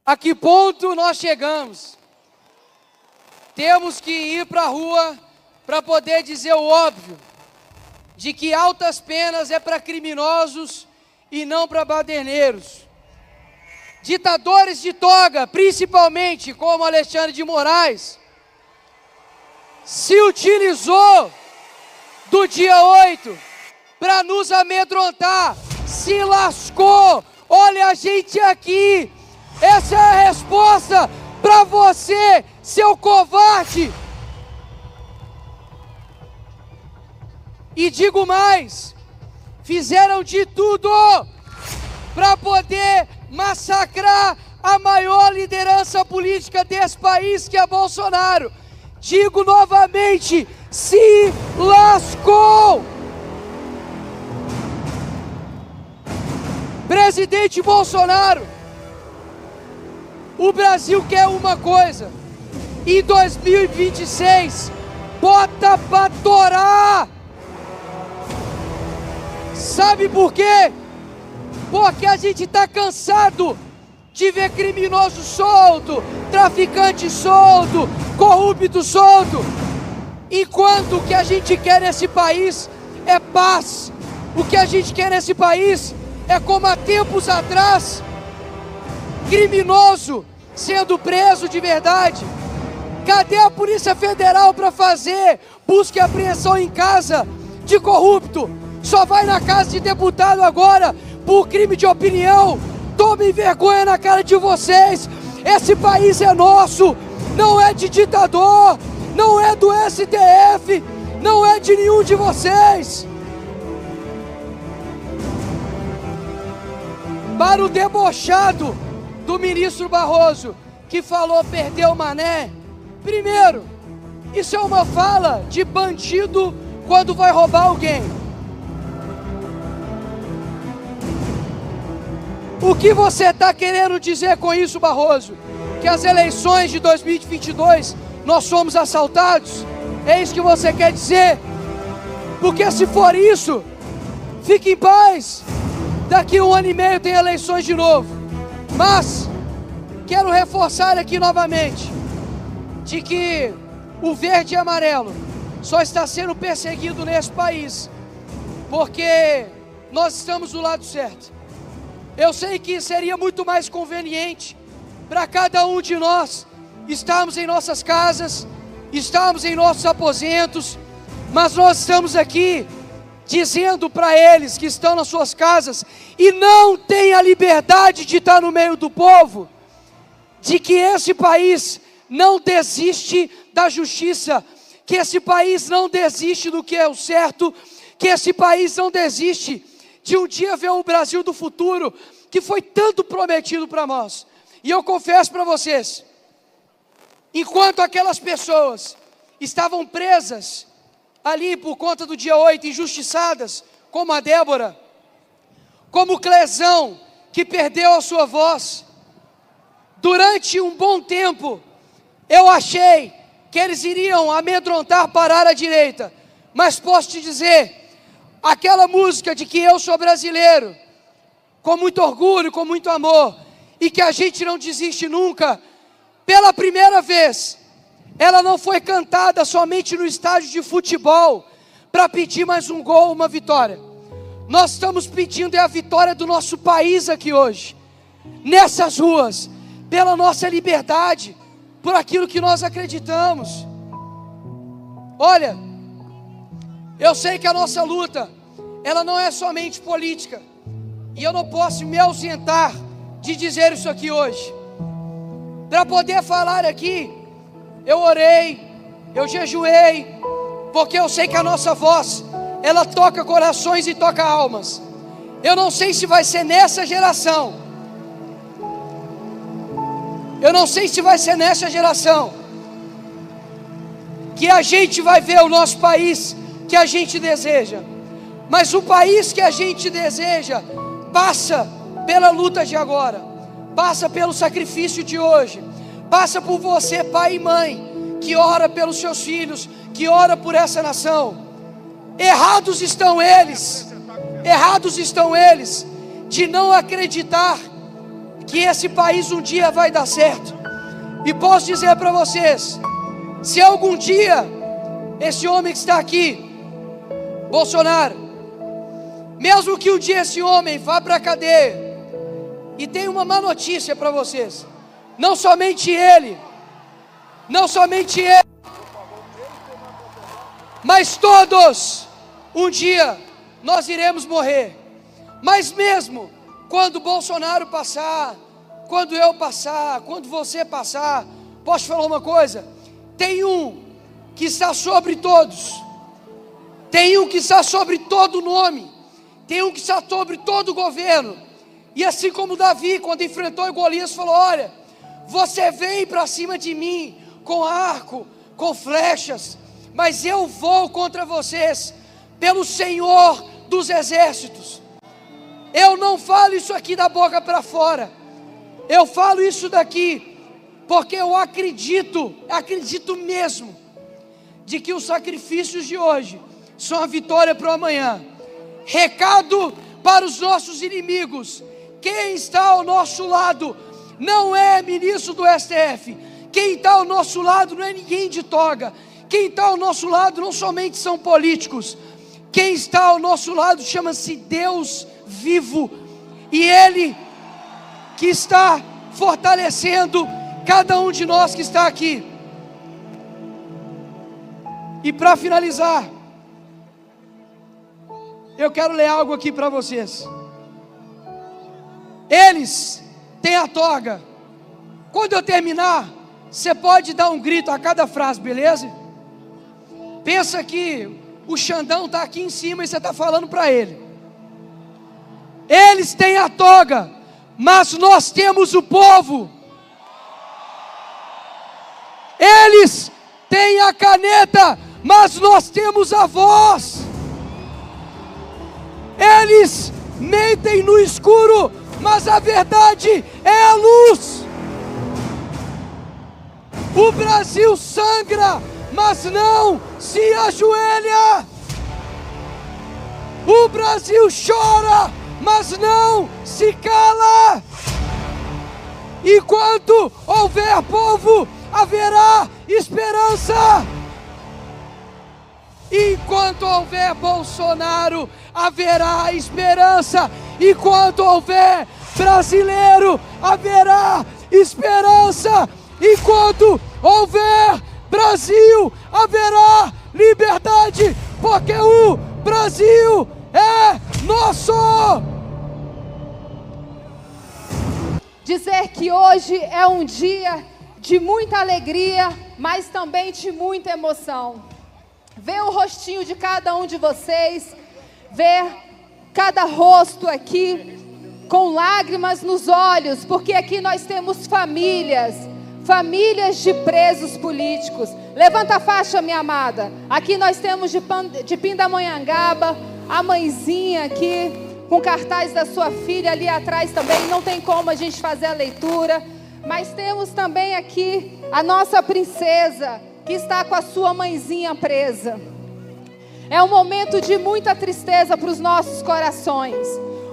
A que ponto nós chegamos? Temos que ir para a rua para poder dizer o óbvio, de que altas penas é para criminosos e não para baderneiros. Ditadores de toga, principalmente como Alexandre de Moraes, se utilizou do dia 8 para nos amedrontar, se lascou. Olha a gente aqui, essa é a resposta para você, seu covarde. E digo mais, fizeram de tudo para poder massacrar a maior liderança política desse país, que é Bolsonaro. Digo novamente, se lascou. Presidente Bolsonaro, o Brasil quer uma coisa, em 2026, bota pra torar. Sabe por quê? Porque a gente está cansado de ver criminoso solto, traficante solto, corrupto solto. Enquanto o que a gente quer nesse país é paz, o que a gente quer nesse país é como há tempos atrás, criminoso sendo preso de verdade. Cadê a Polícia Federal para fazer busca e apreensão em casa de corrupto? Só vai na casa de deputado agora por crime de opinião. Tomem vergonha na cara de vocês. Esse país é nosso, não é de ditador, não é do STF, não é de nenhum de vocês. Para o debochado do ministro Barroso, que falou perdeu o mané, primeiro, isso é uma fala de bandido quando vai roubar alguém. O que você está querendo dizer com isso, Barroso? Que as eleições de 2022 nós somos assaltados? É isso que você quer dizer? Porque se for isso, fique em paz. Daqui a 1 ano e meio tem eleições de novo. Mas quero reforçar aqui novamente de que o verde e amarelo só está sendo perseguido nesse país porque nós estamos do lado certo. Eu sei que seria muito mais conveniente para cada um de nós estarmos em nossas casas, estarmos em nossos aposentos, mas nós estamos aqui dizendo para eles que estão nas suas casas e não têm a liberdade de estar no meio do povo, de que esse país não desiste da justiça, que esse país não desiste do que é o certo, que esse país não desiste de um dia ver o Brasil do futuro, que foi tanto prometido para nós. E eu confesso para vocês, enquanto aquelas pessoas estavam presas ali por conta do dia 8, injustiçadas, como a Débora, como o Clezão, que perdeu a sua voz, durante um bom tempo, eu achei que eles iriam amedrontar, parar a direita, mas posso te dizer, aquela música de que eu sou brasileiro, com muito orgulho, com muito amor, e que a gente não desiste nunca, pela primeira vez, ela não foi cantada somente no estádio de futebol, para pedir mais um gol, uma vitória. Nós estamos pedindo a vitória do nosso país aqui hoje, nessas ruas, pela nossa liberdade, por aquilo que nós acreditamos. Olha, eu sei que a nossa luta, ela não é somente política, e eu não posso me ausentar de dizer isso aqui hoje. Para poder falar aqui, eu orei, eu jejuei, porque eu sei que a nossa voz, ela toca corações e toca almas. Eu não sei se vai ser nessa geração, que a gente vai ver o nosso país que a gente deseja, mas o país que a gente deseja passa pela luta de agora, passa pelo sacrifício de hoje, passa por você, pai e mãe, que ora pelos seus filhos, que ora por essa nação. Errados estão eles de não acreditar que esse país um dia vai dar certo. E posso dizer para vocês, se algum dia esse homem que está aqui, Bolsonaro, mesmo que um dia esse homem vá para a cadeia, e tem uma má notícia para vocês, não somente ele, mas todos, um dia nós iremos morrer. Mas mesmo quando Bolsonaro passar, quando eu passar, quando você passar, posso te falar uma coisa? Tem um que está sobre todos, tem um que está sobre todo nome, tem um que está sobre todo governo. E assim como Davi, quando enfrentou Golias, falou: olha, você vem para cima de mim com arco, com flechas, mas eu vou contra vocês pelo Senhor dos exércitos. Eu não falo isso aqui da boca para fora, eu falo isso daqui porque eu acredito mesmo, de que os sacrifícios de hoje são a vitória para o amanhã. Recado para os nossos inimigos: quem está ao nosso lado não é ministro do STF, quem está ao nosso lado não é ninguém de toga, quem está ao nosso lado não somente são políticos, quem está ao nosso lado chama-se Deus vivo, e Ele que está fortalecendo cada um de nós que está aqui. E para finalizar, eu quero ler algo aqui para vocês. Eles têm a toga. Quando eu terminar, você pode dar um grito a cada frase, beleza? Pensa que o Xandão está aqui em cima e você está falando para ele. Eles têm a toga, mas nós temos o povo. Eles têm a caneta, mas nós temos a voz. Eles mentem no escuro, mas a verdade é a luz. O Brasil sangra, mas não se ajoelha. O Brasil chora, mas não se cala. Enquanto houver povo, haverá esperança. Enquanto houver Bolsonaro, haverá esperança. Enquanto houver brasileiro, haverá esperança. Enquanto houver Brasil, haverá liberdade, porque o Brasil é nosso. Dizer que hoje é um dia de muita alegria, mas também de muita emoção. Ver o rostinho de cada um de vocês, ver cada rosto aqui com lágrimas nos olhos, porque aqui nós temos famílias de presos políticos. Levanta a faixa, minha amada. Aqui nós temos de Pindamonhangaba, a mãezinha aqui, com cartaz da sua filha ali atrás também, não tem como a gente fazer a leitura, mas temos também aqui a nossa princesa, que está com a sua mãezinha presa. É um momento de muita tristeza para os nossos corações,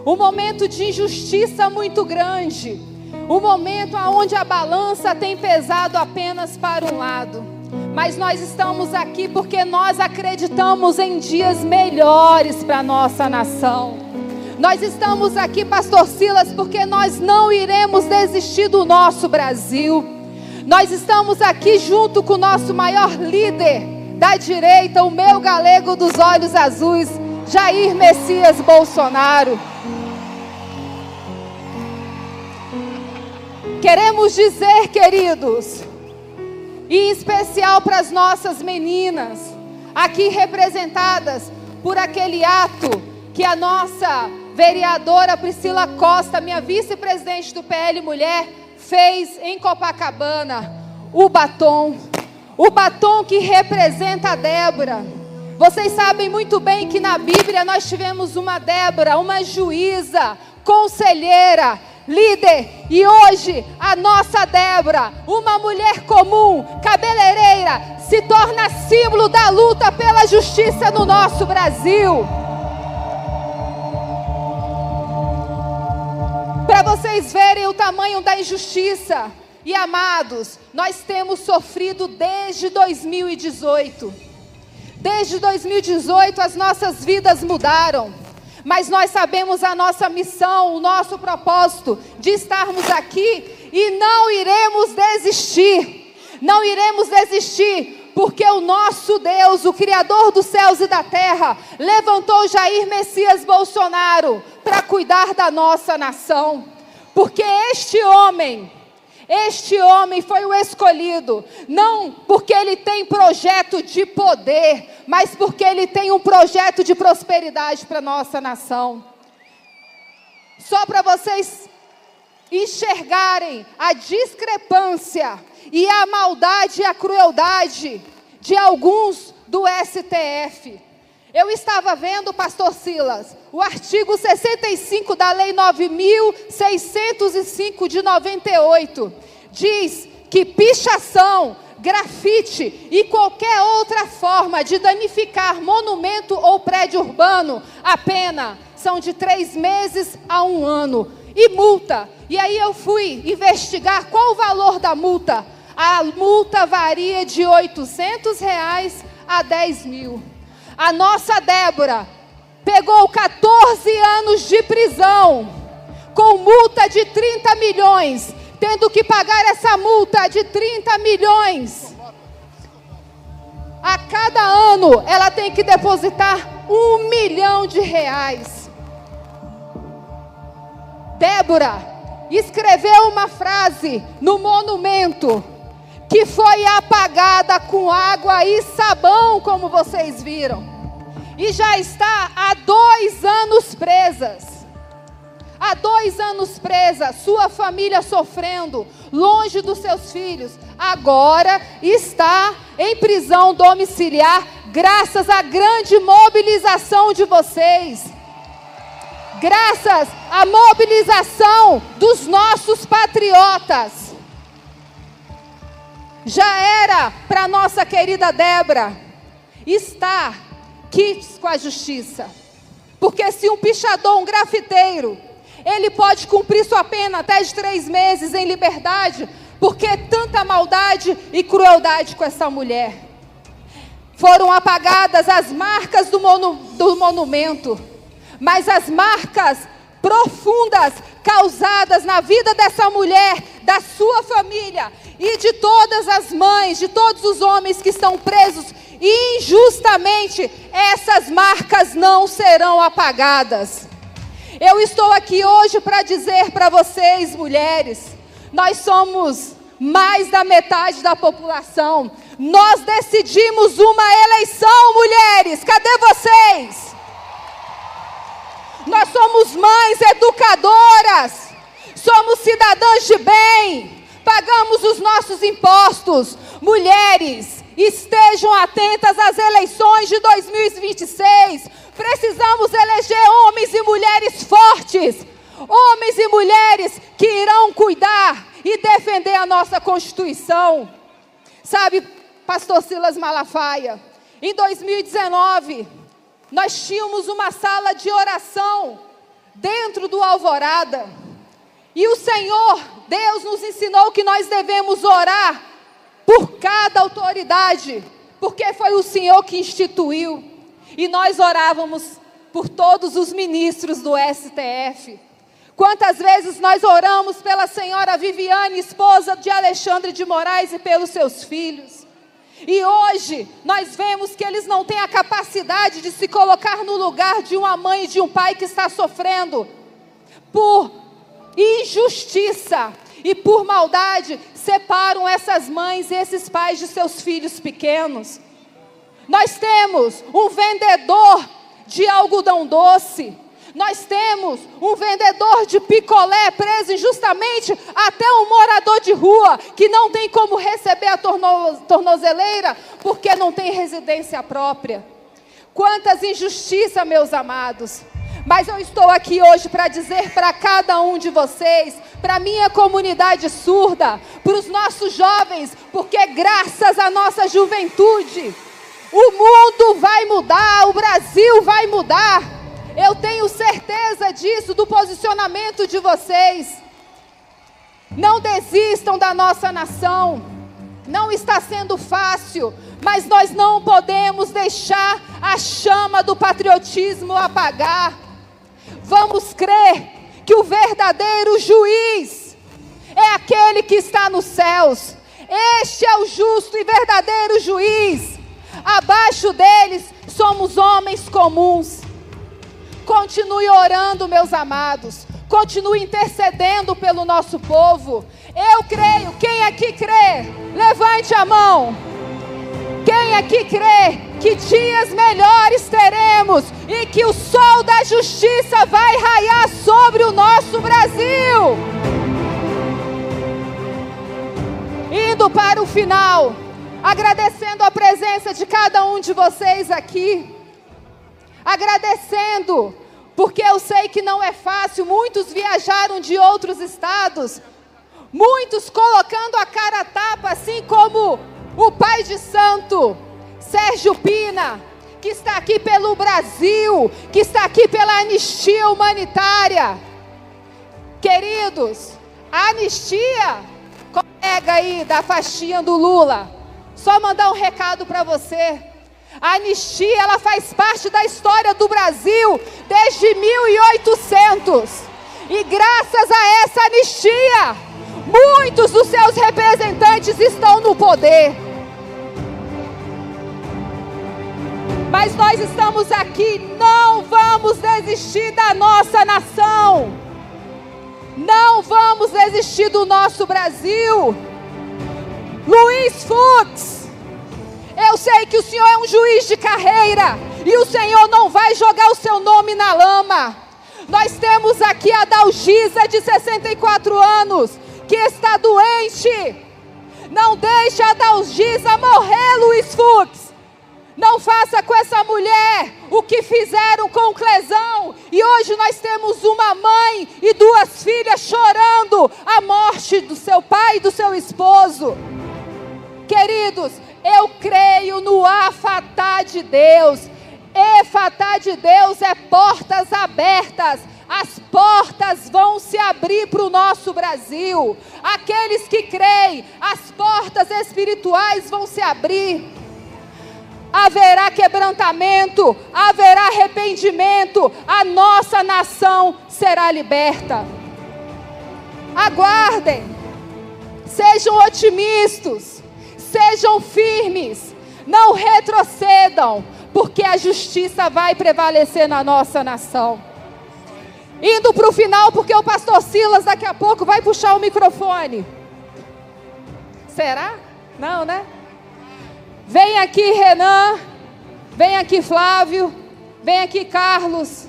um momento de injustiça muito grande, um momento onde a balança tem pesado apenas para um lado. Mas nós estamos aqui porque nós acreditamos em dias melhores para a nossa nação. Nós estamos aqui, Pastor Silas, porque nós não iremos desistir do nosso Brasil. Nós estamos aqui junto com o nosso maior líder da direita, o meu galego dos olhos azuis, Jair Messias Bolsonaro. Queremos dizer, queridos, e em especial para as nossas meninas, aqui representadas por aquele ato que a nossa vereadora Priscila Costa, minha vice-presidente do PL Mulher, fez em Copacabana, o batom que representa a Débora. Vocês sabem muito bem que na Bíblia nós tivemos uma Débora, uma juíza, conselheira, líder, e hoje a nossa Débora, uma mulher comum, cabeleireira, se torna símbolo da luta pela justiça no nosso Brasil. Para vocês verem o tamanho da injustiça. E amados, nós temos sofrido desde 2018. Desde 2018 as nossas vidas mudaram. Mas nós sabemos a nossa missão, o nosso propósito de estarmos aqui e não iremos desistir. Não iremos desistir, porque o nosso Deus, o Criador dos céus e da terra, levantou Jair Messias Bolsonaro para cuidar da nossa nação. Porque este homem foi o escolhido, não porque ele tem projeto de poder, mas porque ele tem um projeto de prosperidade para a nossa nação. Só para vocês enxergarem a discrepância e a maldade e a crueldade de alguns do STF. Eu estava vendo, pastor Silas, o artigo 65 da Lei 9.605 de 98. Diz que pichação, grafite e qualquer outra forma de danificar monumento ou prédio urbano, a pena são de 3 meses a 1 ano. E multa. E aí eu fui investigar qual o valor da multa. A multa varia de R$800 a 10 mil. A nossa Débora pegou 14 anos de prisão, com multa de 30 milhões, tendo que pagar essa multa de 30 milhões. A cada ano, ela tem que depositar R$1 milhão. Débora escreveu uma frase no monumento, que foi apagada com água e sabão, como vocês viram. E já está há 2 anos presas. Há 2 anos presa, sua família sofrendo, longe dos seus filhos. Agora está em prisão domiciliar, graças à grande mobilização de vocês. Graças à mobilização dos nossos patriotas. Já era para nossa querida Débora estar quites com a justiça. Porque se um pichador, um grafiteiro, ele pode cumprir sua pena até de 3 meses em liberdade, porque tanta maldade e crueldade com essa mulher. Foram apagadas as marcas do monumento, mas as marcas profundas causadas na vida dessa mulher, da sua família e de todas as mães, de todos os homens que estão presos injustamente, essas marcas não serão apagadas. Eu estou aqui hoje para dizer para vocês, mulheres, nós somos mais da metade da população. Nós decidimos uma eleição, mulheres, cadê vocês? Nós somos mães educadoras, somos cidadãs de bem, pagamos os nossos impostos. Mulheres, estejam atentas às eleições de 2026. Precisamos eleger homens e mulheres fortes, homens e mulheres que irão cuidar e defender a nossa Constituição. Sabe, pastor Silas Malafaia, em 2019, nós tínhamos uma sala de oração dentro do Alvorada. E o Senhor, Deus nos ensinou que nós devemos orar por cada autoridade, porque foi o Senhor que instituiu. E nós orávamos por todos os ministros do STF. Quantas vezes nós oramos pela senhora Viviane, esposa de Alexandre de Moraes, e pelos seus filhos. E hoje nós vemos que eles não têm a capacidade de se colocar no lugar de uma mãe e de um pai que está sofrendo por injustiça e por maldade. Separam essas mães e esses pais de seus filhos pequenos. Nós temos um vendedor de algodão doce. Nós temos um vendedor de picolé preso injustamente, até um morador de rua que não tem como receber a tornozeleira porque não tem residência própria. Quantas injustiças, meus amados. Mas eu estou aqui hoje para dizer para cada um de vocês, para a minha comunidade surda, para os nossos jovens, porque graças à nossa juventude, o mundo vai mudar, o Brasil vai mudar. Eu tenho certeza disso, do posicionamento de vocês. Não desistam da nossa nação. Não está sendo fácil, mas nós não podemos deixar a chama do patriotismo apagar. Vamos crer que o verdadeiro juiz é aquele que está nos céus. Este é o justo e verdadeiro juiz. Abaixo deles somos homens comuns. Continue orando, meus amados. Continue intercedendo pelo nosso povo. Eu creio. Quem aqui crê? Levante a mão. Quem aqui crê que dias melhores teremos e que o sol da justiça vai raiar sobre o nosso Brasil? Indo para o final, agradecendo a presença de cada um de vocês aqui. Agradecendo, porque eu sei que não é fácil. Muitos viajaram de outros estados, muitos colocando a cara a tapa, assim como o pai de santo, Sérgio Pina, que está aqui pelo Brasil, que está aqui pela anistia humanitária. Queridos, a anistia, colega aí da faixinha do Lula, só mandar um recado para você. A anistia, ela faz parte da história do Brasil desde 1800. E graças a essa anistia, muitos dos seus representantes estão no poder. Mas nós estamos aqui, não vamos desistir da nossa nação. Não vamos desistir do nosso Brasil. Luiz Fux, eu sei que o Senhor é um juiz de carreira e o Senhor não vai jogar o seu nome na lama. Nós temos aqui a Dalgisa, de 64 anos, que está doente. Não deixe a Dalgisa morrer, Luiz Fux. Não faça com essa mulher o que fizeram com o Clesão. E hoje nós temos uma mãe e duas filhas chorando a morte do seu pai e do seu esposo. Queridos, eu creio no Efatá de Deus. Efatá de Deus é portas abertas. As portas vão se abrir para o nosso Brasil. Aqueles que creem, as portas espirituais vão se abrir. Haverá quebrantamento, haverá arrependimento, a nossa nação será liberta. Aguardem, sejam otimistas, sejam firmes, não retrocedam, porque a justiça vai prevalecer na nossa nação. Indo para o final, porque o pastor Silas daqui a pouco vai puxar o microfone. Será? Não, né? Vem aqui, Renan. Vem aqui, Flávio. Vem aqui, Carlos.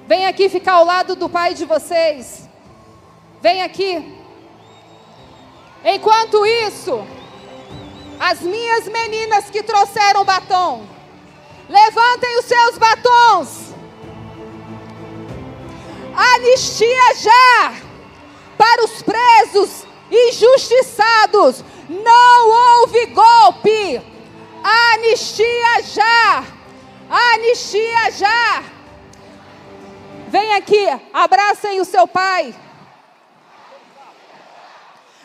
Vem aqui ficar ao lado do pai de vocês. Vem aqui. Enquanto isso, as minhas meninas que trouxeram batom, levantem os seus batons. Anistia já para os presos injustiçados. Não houve golpe. Anistia já. Anistia já. Vem aqui, abracem o seu pai.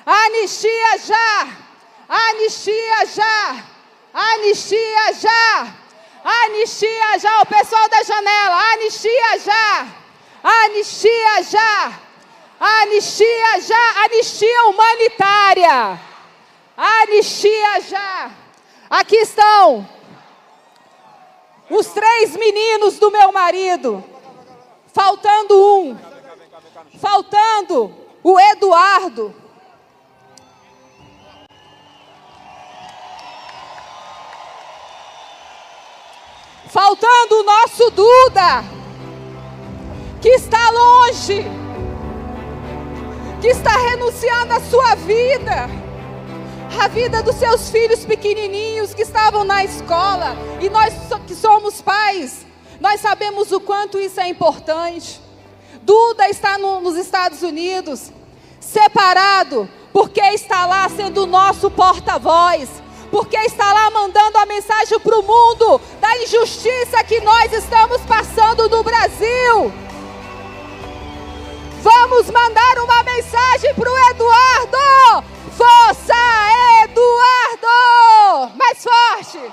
Anistia já. Anistia já. Anistia já. Anistia já. O pessoal da janela, anistia já. Anistia já. Anistia já. Anistia humanitária. Anistia já. Aqui estão os 3 meninos do meu marido. Faltando um. Faltando o Eduardo. Faltando o nosso Duda, que está longe, que está renunciando à sua vida, a vida dos seus filhos pequenininhos que estavam na escola. E nós que somos pais, nós sabemos o quanto isso é importante. Duda está nos Estados Unidos, separado, porque está lá sendo o nosso porta-voz, porque está lá mandando a mensagem para o mundo da injustiça que nós estamos passando no Brasil. Vamos mandar uma mensagem para o Eduardo. Força, Eduardo! Mais forte!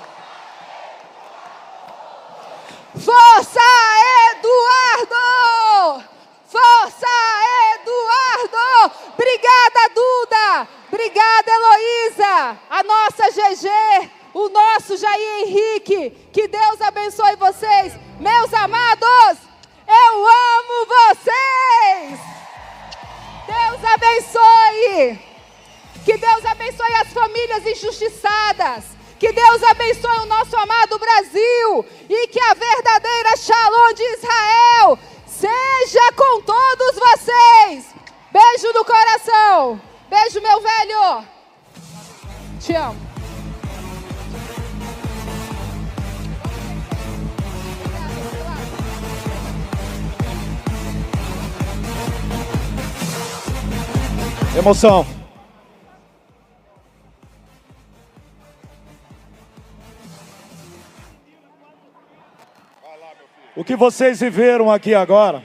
Força, Eduardo! Força, Eduardo! Obrigada, Duda! Obrigada, Heloísa! A nossa GG, o nosso Jair Henrique. Que Deus abençoe vocês. Meus amados, eu amo vocês! Deus abençoe! Que Deus abençoe as famílias injustiçadas. Que Deus abençoe o nosso amado Brasil. E que a verdadeira Shalom de Israel seja com todos vocês. Beijo no coração. Beijo, meu velho. Te amo. Emoção. O que vocês viveram aqui agora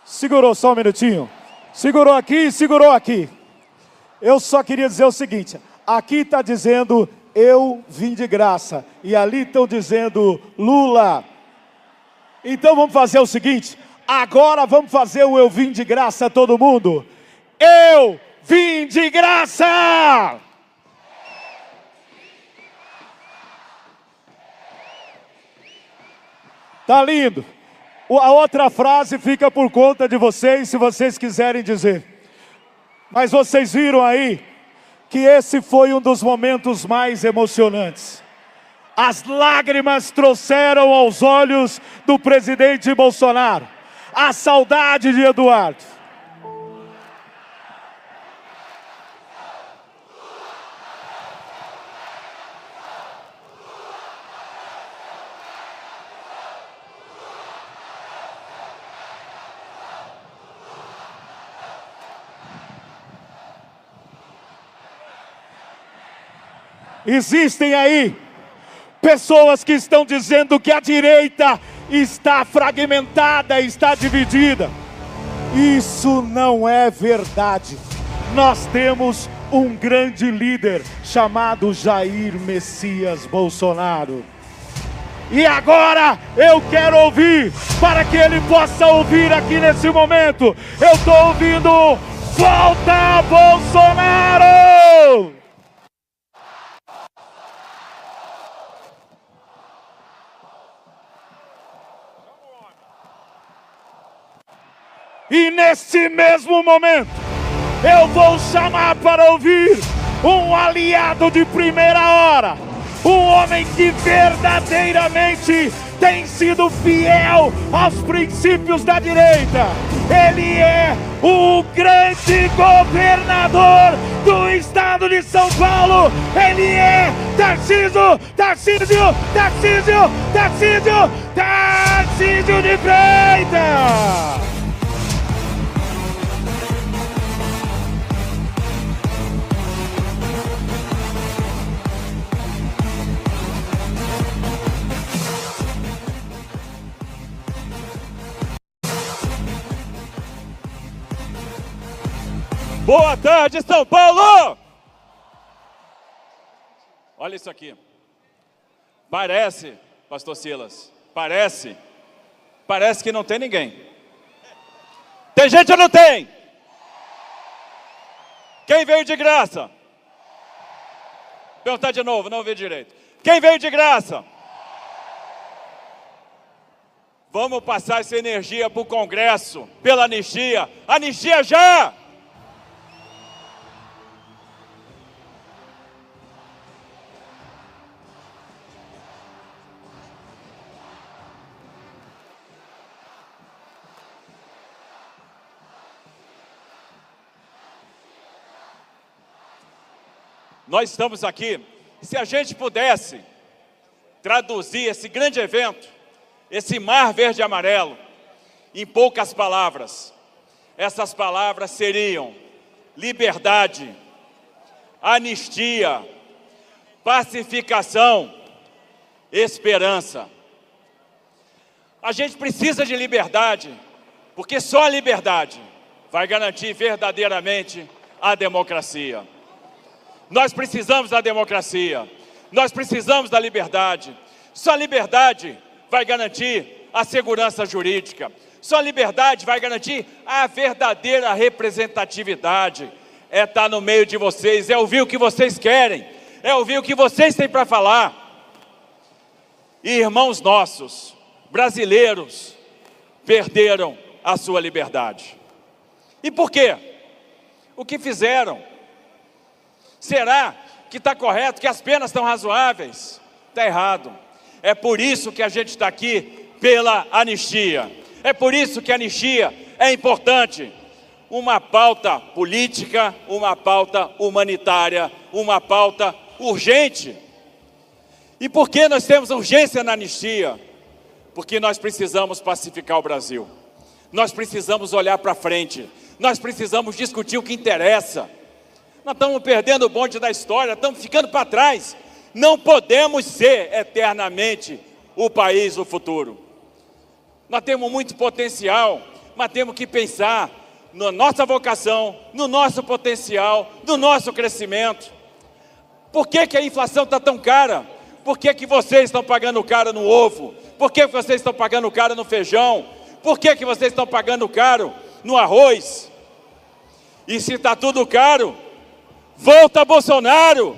segurou só um minutinho. Segurou aqui, segurou aqui. Eu só queria dizer o seguinte, aqui está dizendo eu vim de graça e ali estão dizendo Lula. Então vamos fazer o seguinte, agora vamos fazer o eu vim de graça todo mundo. Eu vim de graça! Tá lindo. A outra frase fica por conta de vocês, se vocês quiserem dizer. Mas vocês viram aí que esse foi um dos momentos mais emocionantes. As lágrimas trouxeram aos olhos do presidente Bolsonaro a saudade de Eduardo. Existem aí pessoas que estão dizendo que a direita está fragmentada, está dividida. Isso não é verdade. Nós temos um grande líder chamado Jair Messias Bolsonaro. E agora eu quero ouvir, para que ele possa ouvir aqui nesse momento. Eu estou ouvindo, volta Bolsonaro! E nesse mesmo momento, eu vou chamar para ouvir um aliado de primeira hora. Um homem que verdadeiramente tem sido fiel aos princípios da direita. Ele é o grande governador do estado de São Paulo. Ele é Tarcísio de Freitas. Boa tarde, São Paulo! Olha isso aqui. Parece, pastor Silas, parece que não tem ninguém. Tem gente ou não tem? Quem veio de graça? Vou perguntar de novo, não ouvi direito. Quem veio de graça? Vamos passar essa energia para o Congresso, pela anistia. Anistia já! Nós estamos aqui, se a gente pudesse traduzir esse grande evento, esse mar verde e amarelo, em poucas palavras, essas palavras seriam liberdade, anistia, pacificação, esperança. A gente precisa de liberdade, porque só a liberdade vai garantir verdadeiramente a democracia. Nós precisamos da democracia, nós precisamos da liberdade. Só a liberdade vai garantir a segurança jurídica. Só a liberdade vai garantir a verdadeira representatividade. É estar no meio de vocês, é ouvir o que vocês querem, é ouvir o que vocês têm para falar. E irmãos nossos, brasileiros, perderam a sua liberdade. E por quê? O que fizeram? Será que está correto, que as penas estão razoáveis? Está errado. É por isso que a gente está aqui pela anistia. É por isso que a anistia é importante. Uma pauta política, uma pauta humanitária, uma pauta urgente. E por que nós temos urgência na anistia? Porque nós precisamos pacificar o Brasil. Nós precisamos olhar para frente. Nós precisamos discutir o que interessa. Nós estamos perdendo o bonde da história, estamos ficando para trás. Não podemos ser eternamente o país do futuro. Nós temos muito potencial, mas temos que pensar na nossa vocação, no nosso potencial, no nosso crescimento. Por que a inflação está tão cara? Por que vocês estão pagando caro no ovo? Por que vocês estão pagando caro no feijão? Por que vocês estão pagando caro no arroz? E se está tudo caro, volta Bolsonaro!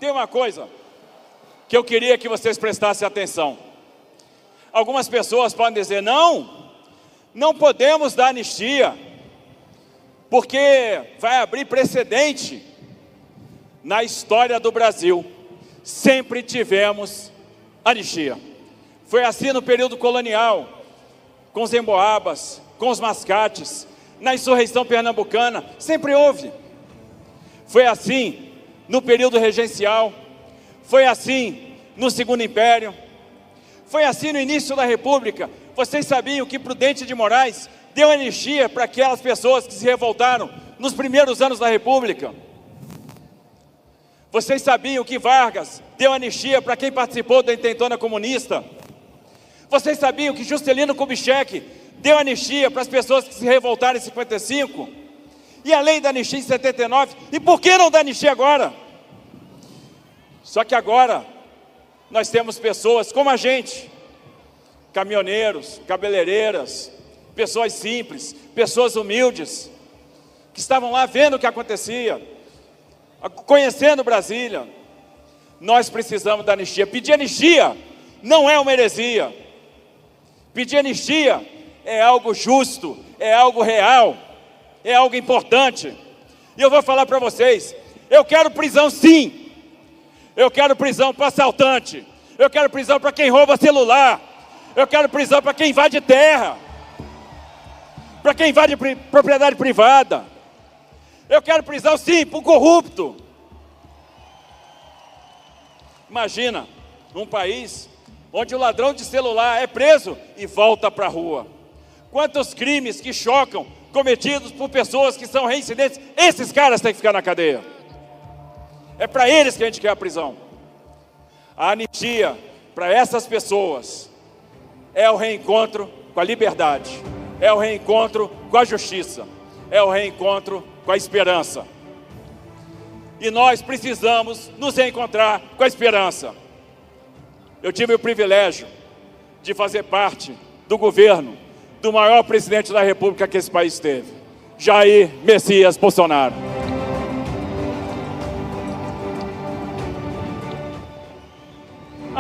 Tem uma coisa que eu queria que vocês prestassem atenção. Algumas pessoas podem dizer, não podemos dar anistia, porque vai abrir precedente. Na história do Brasil, sempre tivemos anistia. Foi assim no período colonial, com os emboabas, com os mascates, na insurreição pernambucana, sempre houve. Foi assim no período regencial, foi assim no Segundo Império, foi assim no início da República. Vocês sabiam que Prudente de Moraes deu anistia para aquelas pessoas que se revoltaram nos primeiros anos da República? Vocês sabiam que Vargas deu anistia para quem participou da intentona comunista? Vocês sabiam que Juscelino Kubitschek deu anistia para as pessoas que se revoltaram em 55? E a lei da anistia em 79? E por que não dá anistia agora? Só que agora nós temos pessoas como a gente, caminhoneiros, cabeleireiras, pessoas simples, pessoas humildes, que estavam lá vendo o que acontecia, conhecendo Brasília. Nós precisamos da anistia. Pedir anistia não é uma heresia. Pedir anistia é algo justo, é algo real, é algo importante. E eu vou falar para vocês, eu quero prisão sim. Eu quero prisão para assaltante. Eu quero prisão para quem rouba celular. Eu quero prisão para quem invade terra. Para quem invade propriedade privada. Eu quero prisão sim para o corrupto. Imagina, um país onde o ladrão de celular é preso e volta para a rua. Quantos crimes que chocam cometidos por pessoas que são reincidentes. Esses caras têm que ficar na cadeia. É para eles que a gente quer a prisão. A anistia para essas pessoas é o reencontro com a liberdade, é o reencontro com a justiça, é o reencontro com a esperança. E nós precisamos nos reencontrar com a esperança. Eu tive o privilégio de fazer parte do governo do maior presidente da República que esse país teve, Jair Messias Bolsonaro.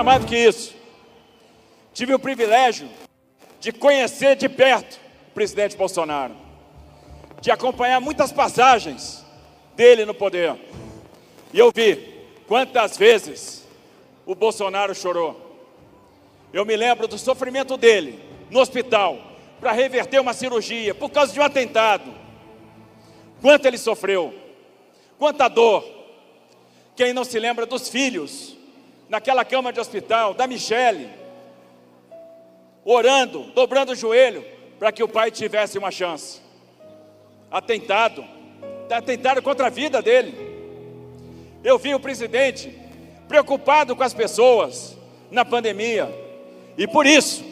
Mais do que isso, tive o privilégio de conhecer de perto o presidente Bolsonaro, de acompanhar muitas passagens dele no poder. E eu vi quantas vezes o Bolsonaro chorou. Eu me lembro do sofrimento dele no hospital para reverter uma cirurgia por causa de um atentado. Quanto ele sofreu, quanta dor. Quem não se lembra dos filhos naquela cama de hospital, da Michele, orando, dobrando o joelho para que o pai tivesse uma chance. Atentaram contra a vida dele. Eu vi o presidente preocupado com as pessoas na pandemia, e por isso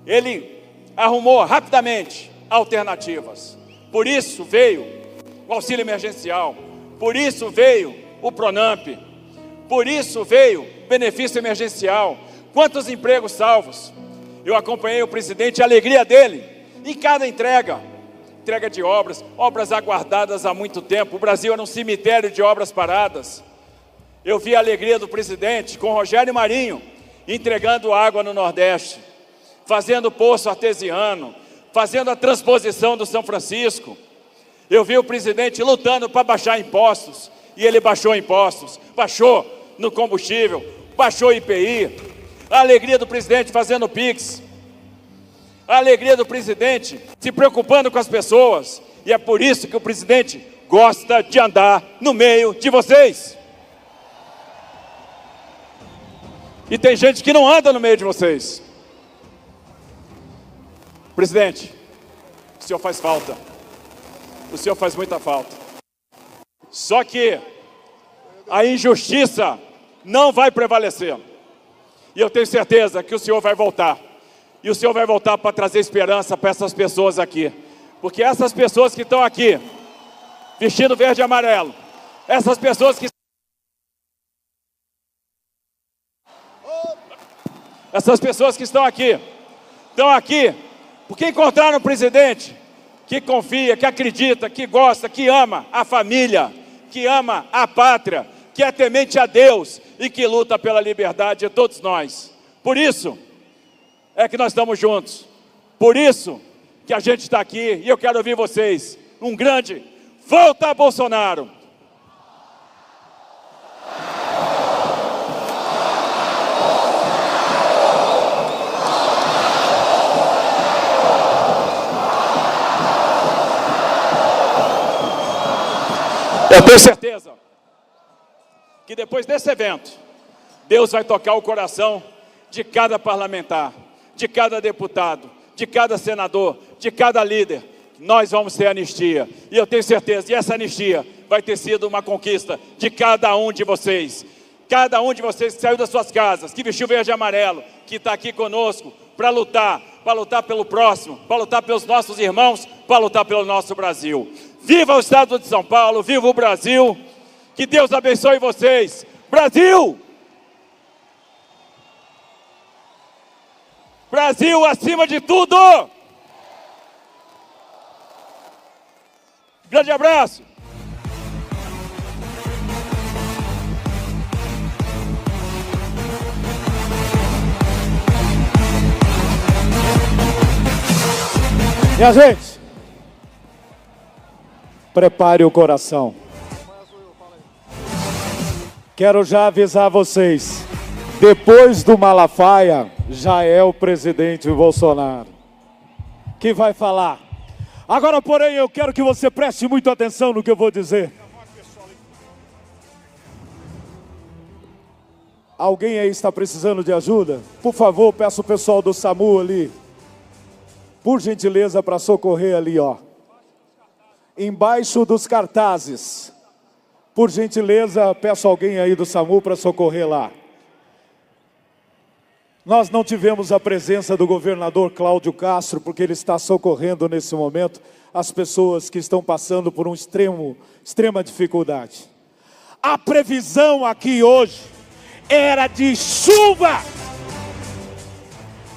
ele arrumou rapidamente alternativas. Por isso veio o auxílio emergencial, por isso veio o Pronamp, por isso veio o benefício emergencial. Quantos empregos salvos? Eu acompanhei o presidente, a alegria dele em cada entrega de obras aguardadas há muito tempo. O Brasil era um cemitério de obras paradas. Eu vi a alegria do presidente com Rogério Marinho entregando água no Nordeste, fazendo poço artesiano, fazendo a transposição do São Francisco. Eu vi o presidente lutando para baixar impostos, e ele baixou impostos, baixou no combustível, baixou IPI. A alegria do presidente fazendo Pix, a alegria do presidente se preocupando com as pessoas, e é por isso que o presidente gosta de andar no meio de vocês. E tem gente que não anda no meio de vocês. Presidente, o senhor faz falta, o senhor faz muita falta. Só que a injustiça não vai prevalecer. E eu tenho certeza que o senhor vai voltar. E o senhor vai voltar para trazer esperança para essas pessoas aqui. Porque essas pessoas que estão aqui, vestindo verde e amarelo, essas pessoas que estão aqui porque encontraram um presidente que confia, que acredita, que gosta, que ama a família, que ama a pátria, que é temente a Deus e que luta pela liberdade de todos nós. Por isso é que nós estamos juntos. Por isso que a gente está aqui, e eu quero ouvir vocês. Um grande volta a Bolsonaro! Eu tenho certeza que depois desse evento, Deus vai tocar o coração de cada parlamentar, de cada deputado, de cada senador, de cada líder. Nós vamos ter anistia. E eu tenho certeza, e essa anistia vai ter sido uma conquista de cada um de vocês. Cada um de vocês que saiu das suas casas, que vestiu verde e amarelo, que está aqui conosco para lutar pelo próximo, para lutar pelos nossos irmãos, para lutar pelo nosso Brasil. Viva o Estado de São Paulo, viva o Brasil, que Deus abençoe vocês. Brasil! Brasil acima de tudo! Grande abraço! Minha gente, prepare o coração. Quero já avisar vocês, depois do Malafaia, já é o presidente Bolsonaro que vai falar. Agora, porém, eu quero que você preste muita atenção no que eu vou dizer. Alguém aí está precisando de ajuda? Por favor, peço o pessoal do SAMU ali, por gentileza, para socorrer ali, ó. Embaixo dos cartazes. Por gentileza, peço alguém aí do SAMU para socorrer lá. Nós não tivemos a presença do governador Cláudio Castro, porque ele está socorrendo nesse momento as pessoas que estão passando por extrema dificuldade. A previsão aqui hoje era de chuva,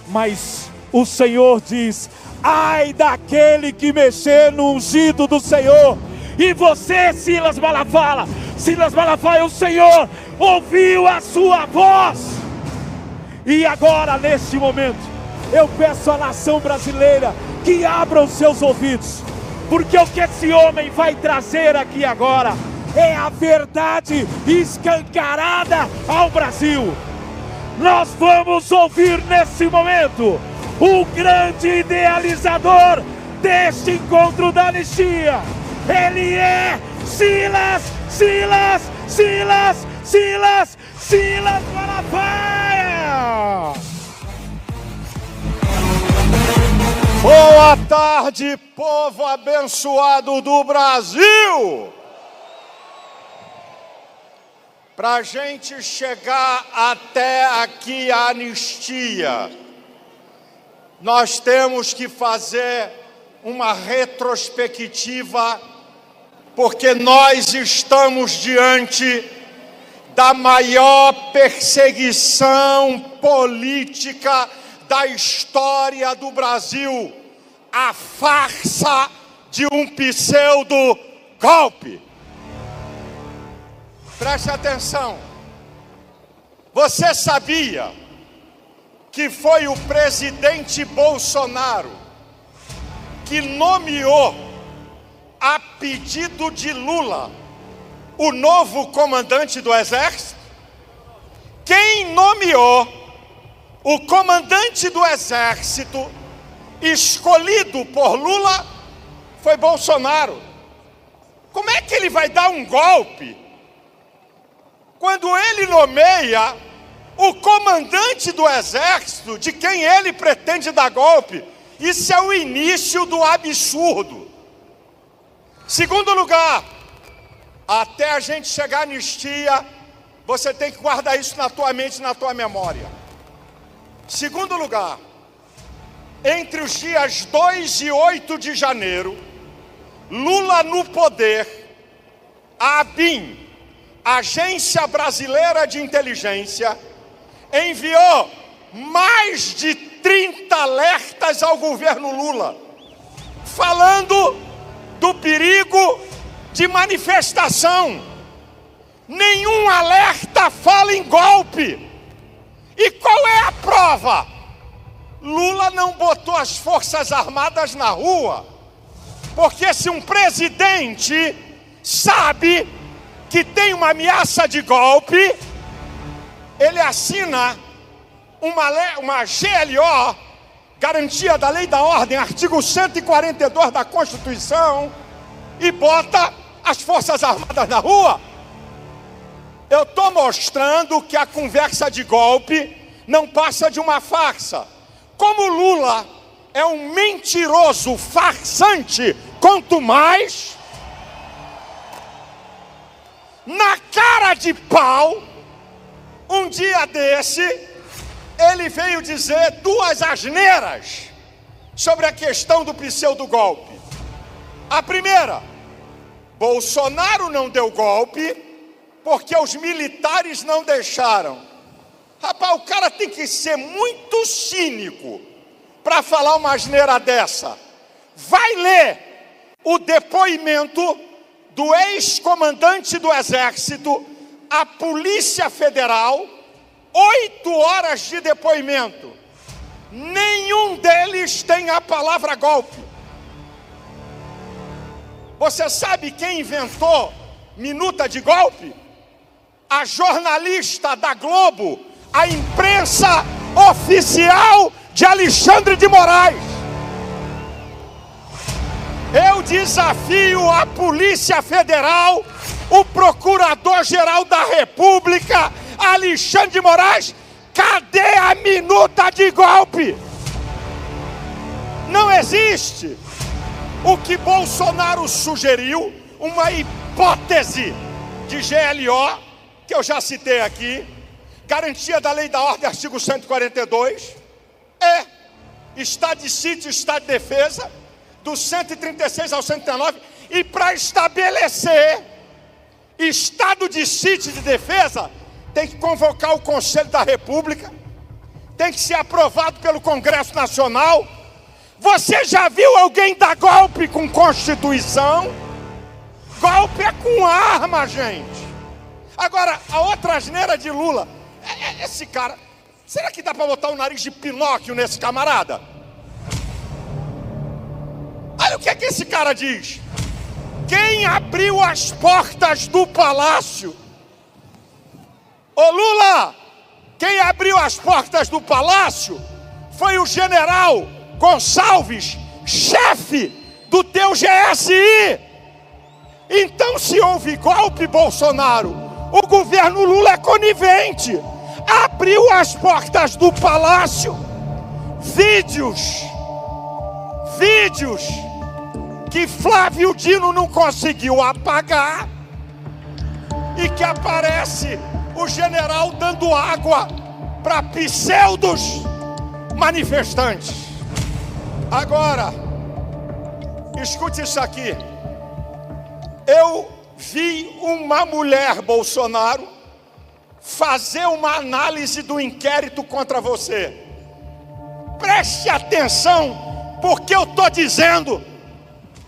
mas o Senhor diz: ai daquele que mexer no ungido do Senhor. E você, Silas Malafaia, o Senhor ouviu a sua voz. E agora, neste momento, eu peço à nação brasileira que abra os seus ouvidos, porque o que esse homem vai trazer aqui agora é a verdade escancarada ao Brasil. Nós vamos ouvir nesse momento o grande idealizador deste encontro da anistia. Ele é Silas Malafaia. Boa tarde, povo abençoado do Brasil! Para a gente chegar até aqui a anistia, nós temos que fazer uma retrospectiva, porque nós estamos diante da maior perseguição política da história do Brasil, a farsa de um pseudo-golpe. Preste atenção. Você sabia que foi o presidente Bolsonaro que nomeou, a pedido de Lula, o novo comandante do Exército? Quem nomeou o comandante do Exército escolhido por Lula foi Bolsonaro. Como é que ele vai dar um golpe quando ele nomeia o comandante do Exército de quem ele pretende dar golpe? Isso é o início do absurdo. Segundo lugar, até a gente chegar à anistia, você tem que guardar isso na tua mente e na tua memória. Segundo lugar, entre os dias 2 e 8 de janeiro, Lula no poder, a ABIN, Agência Brasileira de Inteligência, enviou mais de 30 alertas ao governo Lula, falando do perigo de manifestação. Nenhum alerta fala em golpe. E qual é a prova? Lula não botou as Forças Armadas na rua, porque se um presidente sabe que tem uma ameaça de golpe, ele assina uma GLO, Garantia da Lei e da Ordem, artigo 142 da Constituição, e bota as Forças Armadas na rua. Eu estou mostrando que a conversa de golpe não passa de uma farsa. Como Lula é um mentiroso farsante, quanto mais, na cara de pau, um dia desse, ele veio dizer duas asneiras sobre a questão do pseudo-golpe. A primeira, Bolsonaro não deu golpe porque os militares não deixaram. Rapaz, o cara tem que ser muito cínico para falar uma asneira dessa. Vai ler o depoimento do ex-comandante do Exército à Polícia Federal, 8 horas de depoimento. Nenhum deles tem a palavra golpe. Você sabe quem inventou minuta de golpe? A jornalista da Globo, a imprensa oficial de Alexandre de Moraes. Eu desafio a Polícia Federal, o Procurador-Geral da República, Alexandre de Moraes, cadê a minuta de golpe? Não existe. O que Bolsonaro sugeriu, uma hipótese de GLO, que eu já citei aqui, Garantia da Lei e da Ordem, artigo 142, estado de sítio, estado de defesa, do 136 ao 139, e para estabelecer estado de sítio e de defesa, tem que convocar o Conselho da República, tem que ser aprovado pelo Congresso Nacional. Você já viu alguém dar golpe com Constituição? Golpe é com arma, gente. Agora, a outra asneira de Lula, esse cara, será que dá para botar o nariz de Pinóquio nesse camarada? Olha o que é que esse cara diz. Quem quem abriu as portas do palácio? Ô Lula, quem abriu as portas do palácio foi o general Gonçalves, chefe do teu GSI. Então, se houve golpe, Bolsonaro, o governo Lula é conivente. Abriu as portas do palácio. Vídeos que Flávio Dino não conseguiu apagar e que aparece o general dando água para pseudos manifestantes. Agora, escute isso aqui. Eu vi uma mulher, Bolsonaro, fazer uma análise do inquérito contra você. Preste atenção, porque eu estou dizendo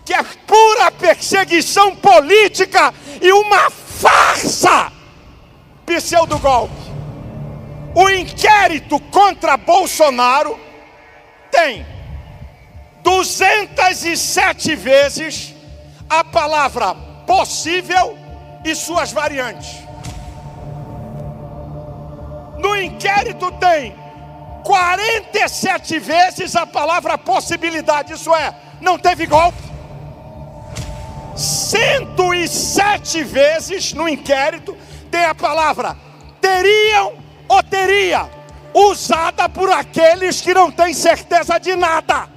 que é pura perseguição política e uma farsa pseudo-golpe. O inquérito contra Bolsonaro tem 207 vezes a palavra possível e suas variantes. No inquérito tem 47 vezes a palavra possibilidade, isso é, não teve golpe. 107 vezes no inquérito tem a palavra teriam ou teria, usada por aqueles que não têm certeza de nada.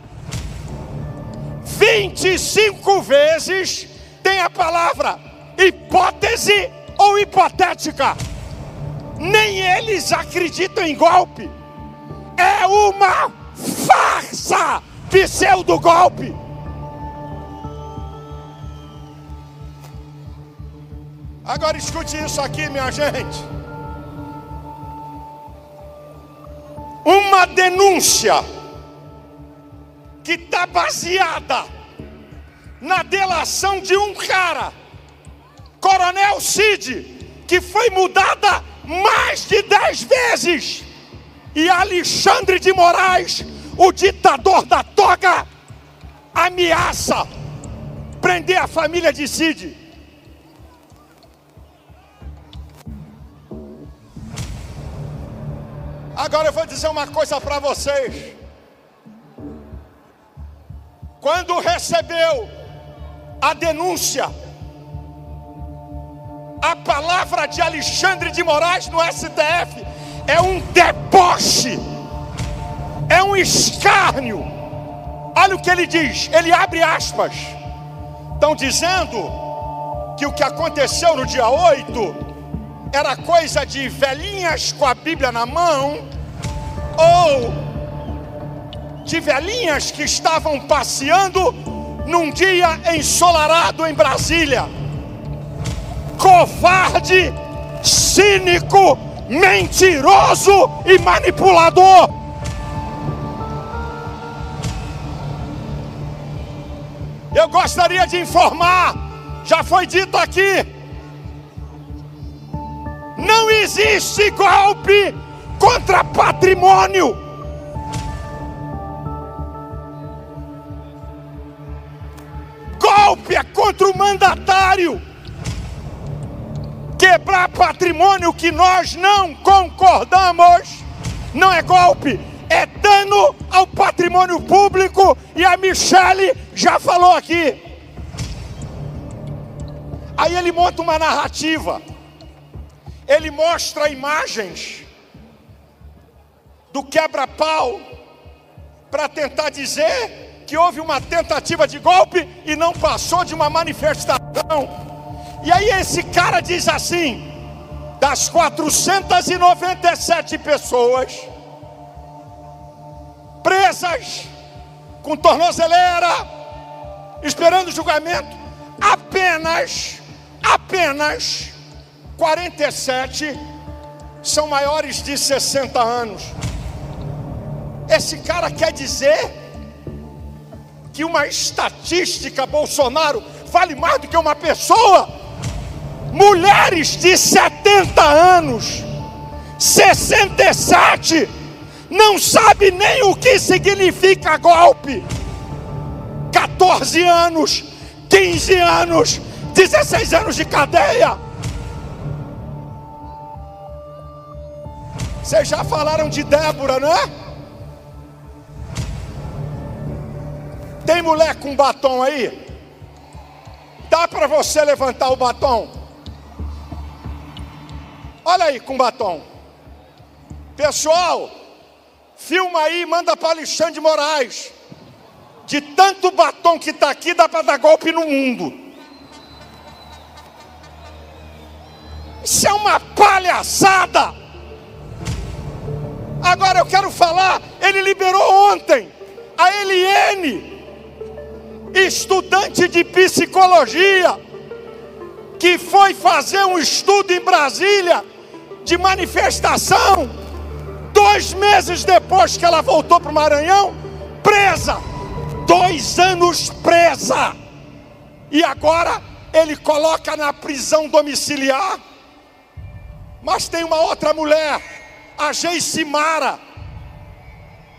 25 vezes tem a palavra hipótese ou hipotética. Nem eles acreditam em golpe. É uma farsa pseudo-golpe. Agora escute isso aqui, minha gente. Uma denúncia que está baseada na delação de um cara, Coronel Cid, que foi mudada mais de 10 vezes, e Alexandre de Moraes, o ditador da toga, ameaça prender a família de Cid. Agora eu vou dizer uma coisa para vocês. Quando recebeu a denúncia, a palavra de Alexandre de Moraes no STF é um deboche, é um escárnio. Olha o que ele diz, ele abre aspas. Estão dizendo que o que aconteceu no dia 8 era coisa de velhinhas com a Bíblia na mão, ou de velhinhas que estavam passeando num dia ensolarado em Brasília. Covarde, cínico, mentiroso e manipulador. Eu gostaria de informar, já foi dito aqui, não existe golpe contra patrimônio. Golpe é contra o mandatário. Quebrar patrimônio que nós não concordamos não é golpe, é dano ao patrimônio público, e a Michele já falou aqui. Aí ele monta uma narrativa. Ele mostra imagens do quebra-pau para tentar dizer que houve uma tentativa de golpe e não passou de uma manifestação. E aí esse cara diz assim: das 497 pessoas presas com tornozeleira, esperando julgamento, apenas 47 são maiores de 60 anos. Esse cara quer dizer que uma estatística, Bolsonaro, vale mais do que uma pessoa? Mulheres de 70 anos, 67, não sabe nem o que significa golpe. 14 anos, 15 anos, 16 anos de cadeia. Vocês já falaram de Débora, não é? Tem mulher com batom aí? Dá para você levantar o batom? Olha aí com batom. Pessoal, filma aí e manda para Alexandre de Moraes. De tanto batom que está aqui, dá para dar golpe no mundo. Isso é uma palhaçada. Agora eu quero falar, ele liberou ontem a Eliene, estudante de psicologia, que foi fazer um estudo em Brasília de manifestação. 2 meses depois que ela voltou para o Maranhão, presa. 2 anos presa. E agora ele coloca na prisão domiciliar. Mas tem uma outra mulher, a Geicimara,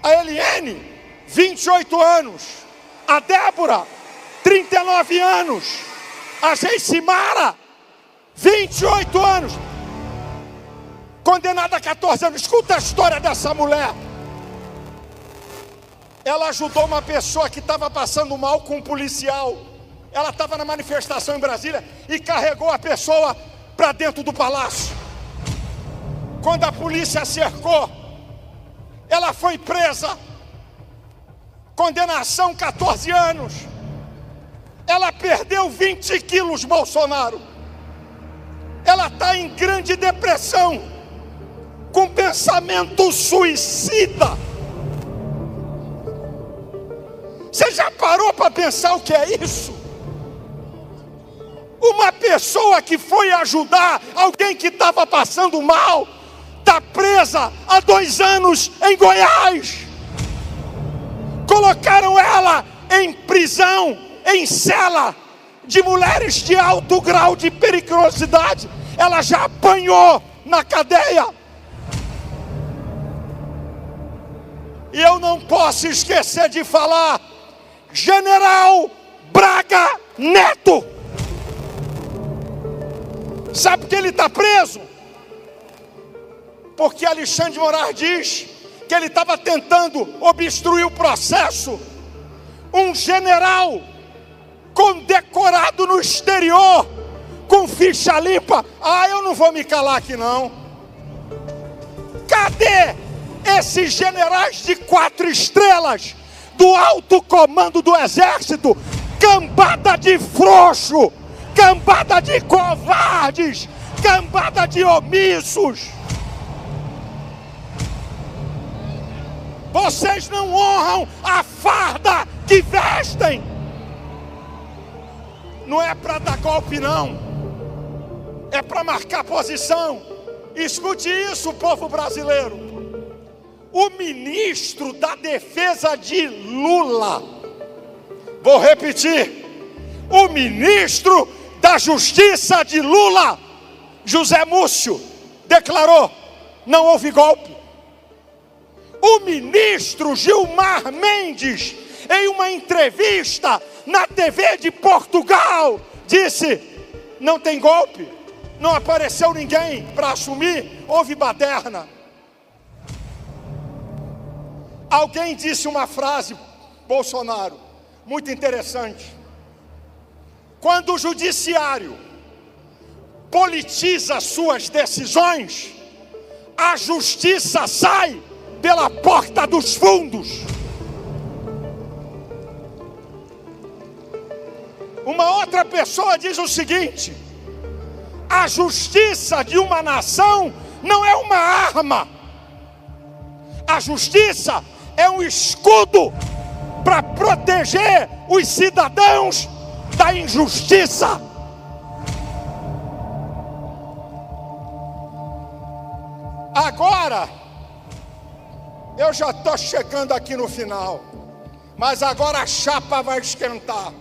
a Eliene, 28 anos, a Débora, 39 anos, a Geicimara, 28 anos, condenada a 14 anos. Escuta a história dessa mulher. Ela ajudou uma pessoa que estava passando mal com um policial. Ela estava na manifestação em Brasília e carregou a pessoa para dentro do palácio. Quando a polícia cercou, ela foi presa. Condenação 14 anos. Ela perdeu 20 quilos, Bolsonaro. Ela está em grande depressão, com pensamento suicida. Você já parou para pensar o que é isso? Uma pessoa que foi ajudar alguém que estava passando mal, está presa há 2 anos em Goiás. Colocaram ela em prisão, em cela de mulheres de alto grau de periculosidade. Ela já apanhou na cadeia. E eu não posso esquecer de falar, General Braga Neto. Sabe por que ele está preso? Porque Alexandre de Moraes diz que ele estava tentando obstruir o processo. Um general condecorado no exterior, com ficha limpa. Ah, eu não vou me calar aqui não. Cadê esses generais de 4 estrelas do alto comando do exército? Cambada de frouxo, cambada de covardes, cambada de omissos. Vocês não honram a farda que vestem. Não é para dar golpe não, é para marcar posição. Escute isso, povo brasileiro. O ministro da defesa de Lula, vou repetir, o ministro da justiça de Lula, José Múcio, declarou: não houve golpe. O ministro Gilmar Mendes, em uma entrevista na TV de Portugal, disse: não tem golpe, não apareceu ninguém para assumir, houve baderna. Alguém disse uma frase, Bolsonaro, muito interessante. Quando o judiciário politiza suas decisões, a justiça sai pela porta dos fundos. Uma outra pessoa diz o seguinte: a justiça de uma nação não é uma arma. A justiça é um escudo para proteger os cidadãos da injustiça. Agora, eu já estou chegando aqui no final, mas agora a chapa vai esquentar.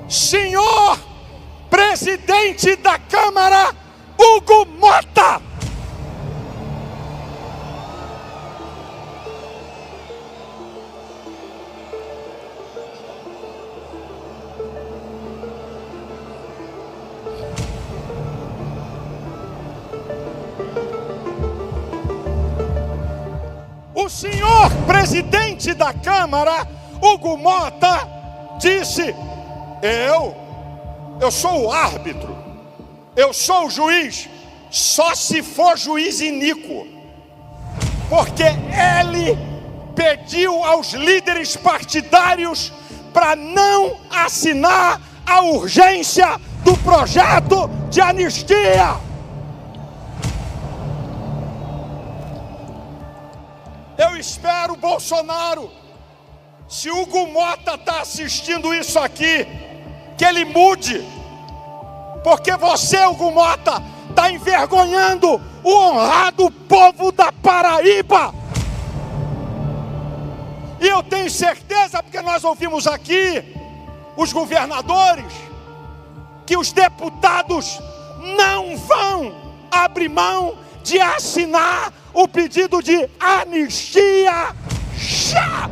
Senhor presidente da Câmara, Hugo Mota, presidente da Câmara, Hugo Mota, disse: eu sou o árbitro, eu sou o juiz, só se for juiz iníquo, porque ele pediu aos líderes partidários para não assinar a urgência do projeto de anistia. Eu espero, Bolsonaro, se Hugo Mota está assistindo isso aqui, que ele mude, porque você, Hugo Mota, está envergonhando o honrado povo da Paraíba. E eu tenho certeza, porque nós ouvimos aqui os governadores, que os deputados não vão abrir mão de assinar o pedido de anistia já.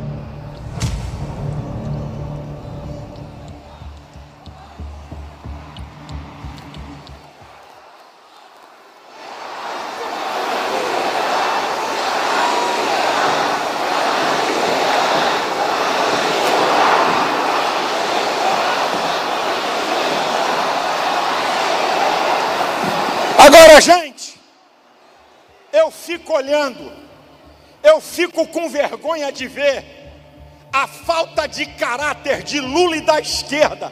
Agora, gente, eu fico olhando, eu fico com vergonha de ver a falta de caráter de Lula e da esquerda.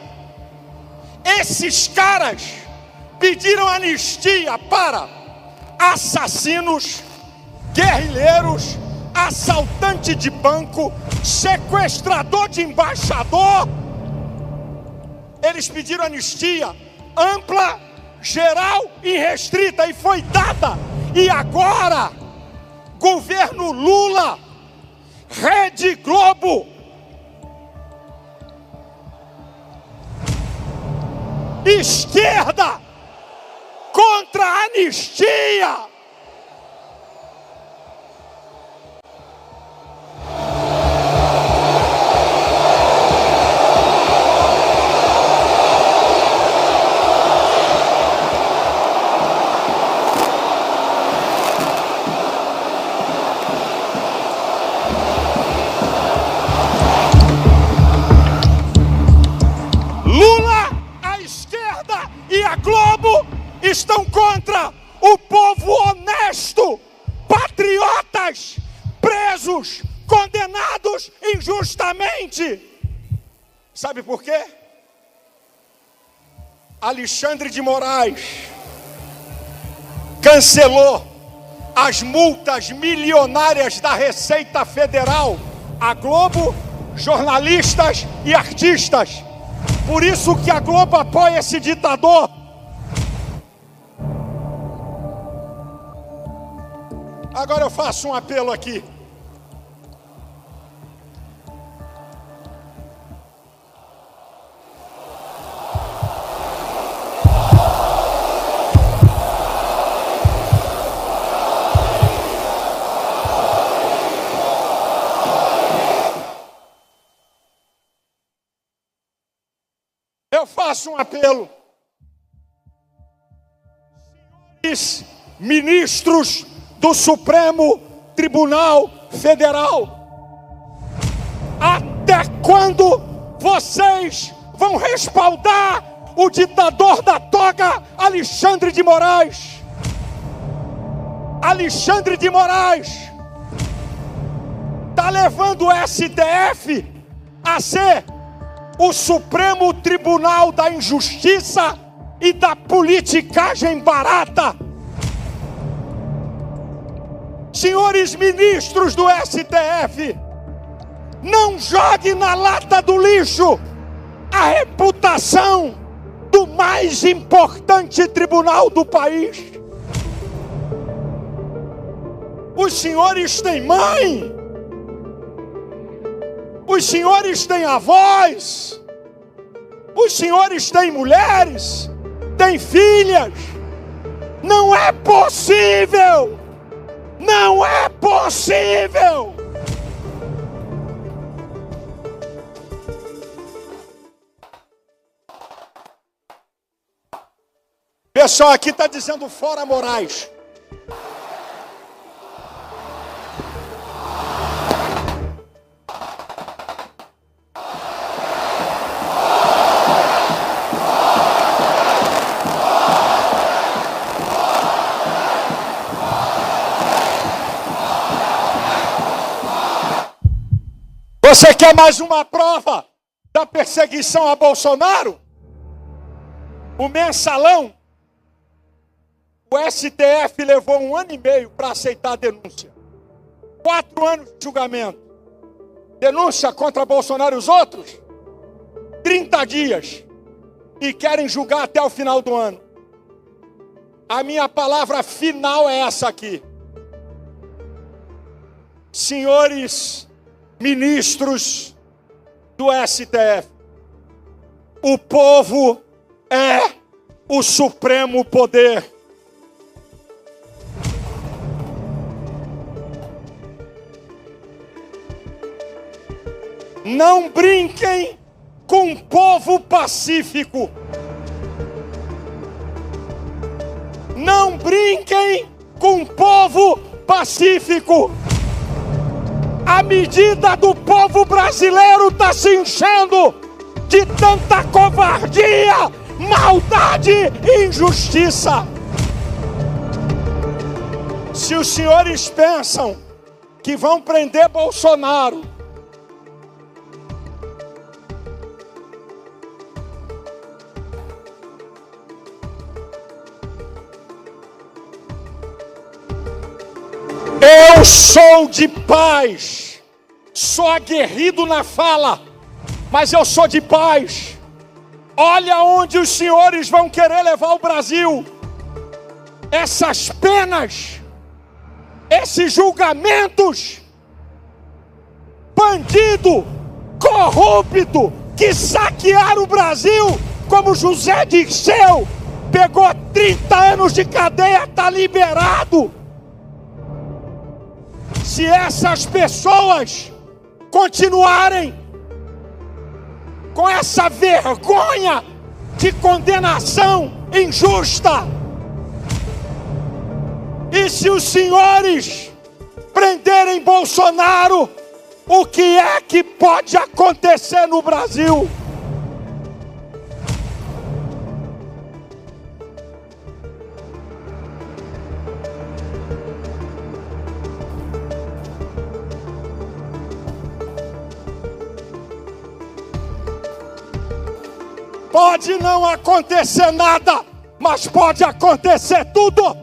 Esses caras pediram anistia para assassinos, guerrilheiros, assaltante de banco, sequestrador de embaixador. Eles pediram anistia ampla, geral e restrita, e foi dada. E agora, governo Lula, Rede Globo, esquerda contra a anistia. Estão contra o povo honesto, patriotas, presos, condenados injustamente. Sabe por quê? Alexandre de Moraes cancelou as multas milionárias da Receita Federal a Globo, jornalistas e artistas. Por isso que a Globo apoia esse ditador. Agora eu faço um apelo aqui. Eu faço um apelo. Senhores ministros do Supremo Tribunal Federal, até quando vocês vão respaldar o ditador da toga, Alexandre de Moraes? Alexandre de Moraes está levando o STF a ser o Supremo Tribunal da Injustiça e da politicagem barata. Senhores ministros do STF, não jogue na lata do lixo a reputação do mais importante tribunal do país. Os senhores têm mãe, os senhores têm avós, os senhores têm mulheres, têm filhas. Não é possível! Não é possível! Pessoal, aqui está dizendo fora Moraes. Você quer mais uma prova da perseguição a Bolsonaro? O mensalão. O STF levou 1 ano e meio para aceitar a denúncia. 4 anos de julgamento. Denúncia contra Bolsonaro e os outros? 30 dias. E querem julgar até o final do ano. A minha palavra final é essa aqui. Senhores ministros do STF, o povo é o supremo poder. Não brinquem com um povo pacífico. Não brinquem com um povo pacífico. A medida do povo brasileiro está se enchendo de tanta covardia, maldade e injustiça. Se os senhores pensam que vão prender Bolsonaro, eu sou de paz, sou aguerrido na fala, mas eu sou de paz. Olha onde os senhores vão querer levar o Brasil. Essas penas, esses julgamentos, bandido, corrupto, que saquearam o Brasil, como José Dirceu, pegou 30 anos de cadeia, está liberado. Se essas pessoas continuarem com essa vergonha de condenação injusta, e se os senhores prenderem Bolsonaro, o que é que pode acontecer no Brasil? Pode não acontecer nada, mas pode acontecer tudo.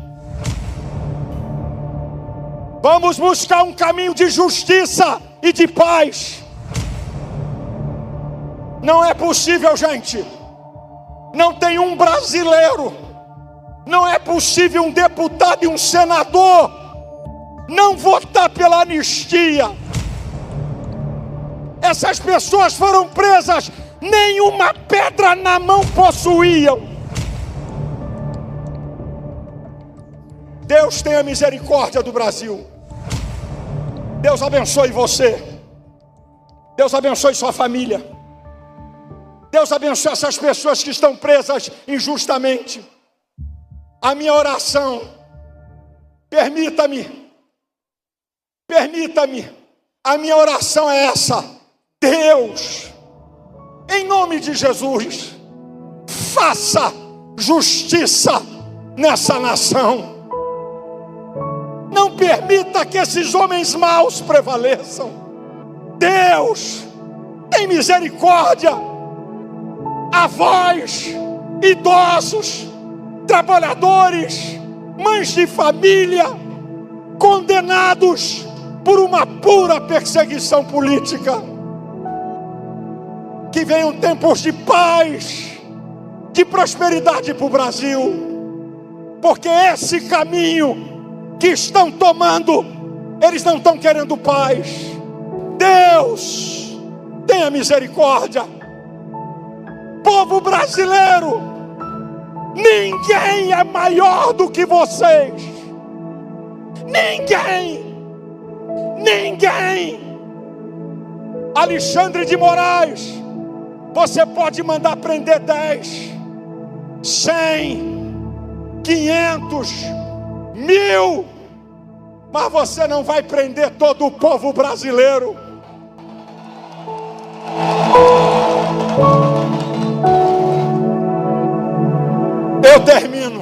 Vamos buscar um caminho de justiça e de paz. Não é possível, gente. Não tem um brasileiro, não é possível um deputado e um senador não votar pela anistia. Essas pessoas foram presas, nenhuma pedra na mão possuíam. Deus tenha misericórdia do Brasil. Deus abençoe você. Deus abençoe sua família. Deus abençoe essas pessoas que estão presas injustamente. A minha oração, permita-me, a minha oração é essa: Deus, em nome de Jesus, faça justiça nessa nação. Não permita que esses homens maus prevaleçam. Deus, tem misericórdia. Avós, idosos, trabalhadores, mães de família, condenados por uma pura perseguição política. Que venham tempos de paz, de prosperidade para o Brasil, porque esse caminho que estão tomando, eles não estão querendo paz. Deus, tenha misericórdia. Povo brasileiro, ninguém é maior do que vocês. Ninguém. Alexandre de Moraes, você pode mandar prender 10, 100, 500, 1000, mas você não vai prender todo o povo brasileiro. Eu termino.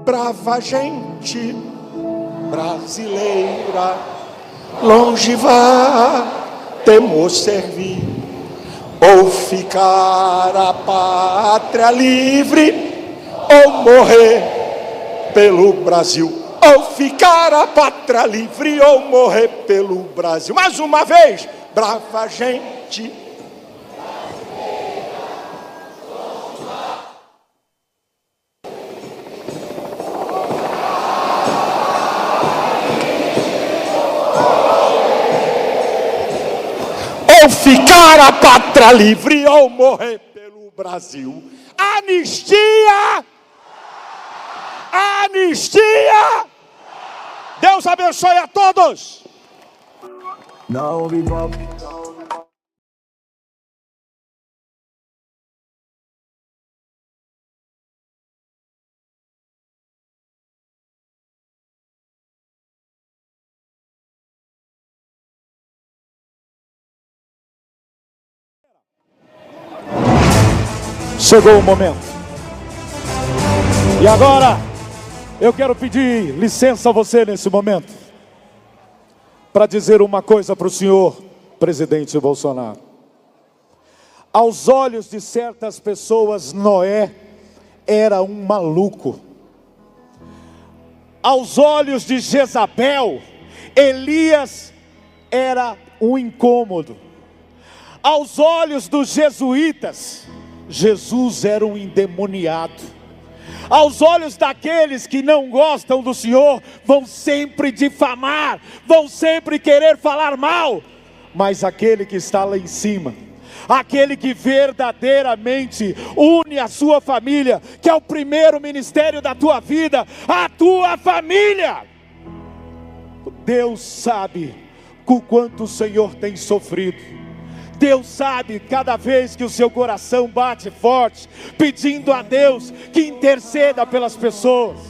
Brava gente brasileira, longe vá, temos servir, ou ficar a pátria livre, ou morrer pelo Brasil. Ou ficar a pátria livre, ou morrer pelo Brasil. Mais uma vez, brava gente. Ou ficar a pátria livre, ou morrer pelo Brasil. Anistia! Anistia! Deus abençoe a todos! Now we go. Chegou o momento. E agora, eu quero pedir licença a você nesse momento, para dizer uma coisa para o senhor presidente Bolsonaro. Aos olhos de certas pessoas, Noé era um maluco. Aos olhos de Jezabel, Elias era um incômodo. Aos olhos dos jesuítas, Jesus era um endemoniado. Aos olhos daqueles que não gostam do Senhor, vão sempre difamar, vão sempre querer falar mal. Mas aquele que está lá em cima, aquele que verdadeiramente une a sua família, que é o primeiro ministério da tua vida, a tua família. Deus sabe o quanto o Senhor tem sofrido. Deus sabe cada vez que o seu coração bate forte, pedindo a Deus que interceda pelas pessoas.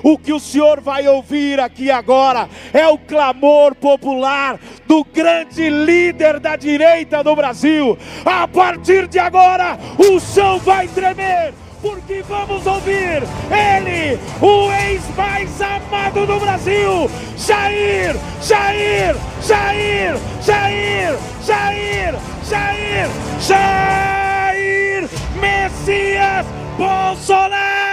O que o Senhor vai ouvir aqui agora é o clamor popular do grande líder da direita do Brasil. A partir de agora, o chão vai tremer, porque vamos ouvir ele, o ex mais amado do Brasil, Jair, Jair, Jair, Jair, Jair, Jair, Jair Messias Bolsonaro!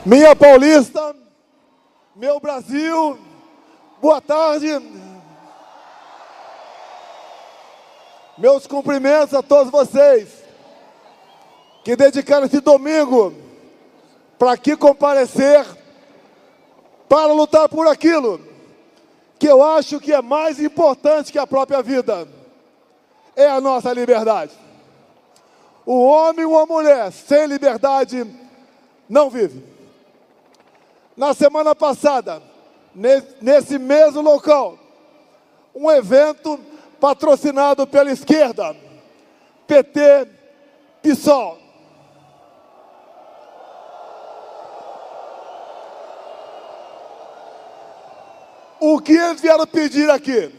Minha Paulista, meu Brasil, boa tarde. Meus cumprimentos a todos vocês que dedicaram esse domingo para aqui comparecer, para lutar por aquilo que eu acho que é mais importante que a própria vida, é a nossa liberdade. O homem ou a mulher sem liberdade não vive. Na semana passada, nesse mesmo local, um evento patrocinado pela esquerda, PT, PSOL. O que eles vieram pedir aqui?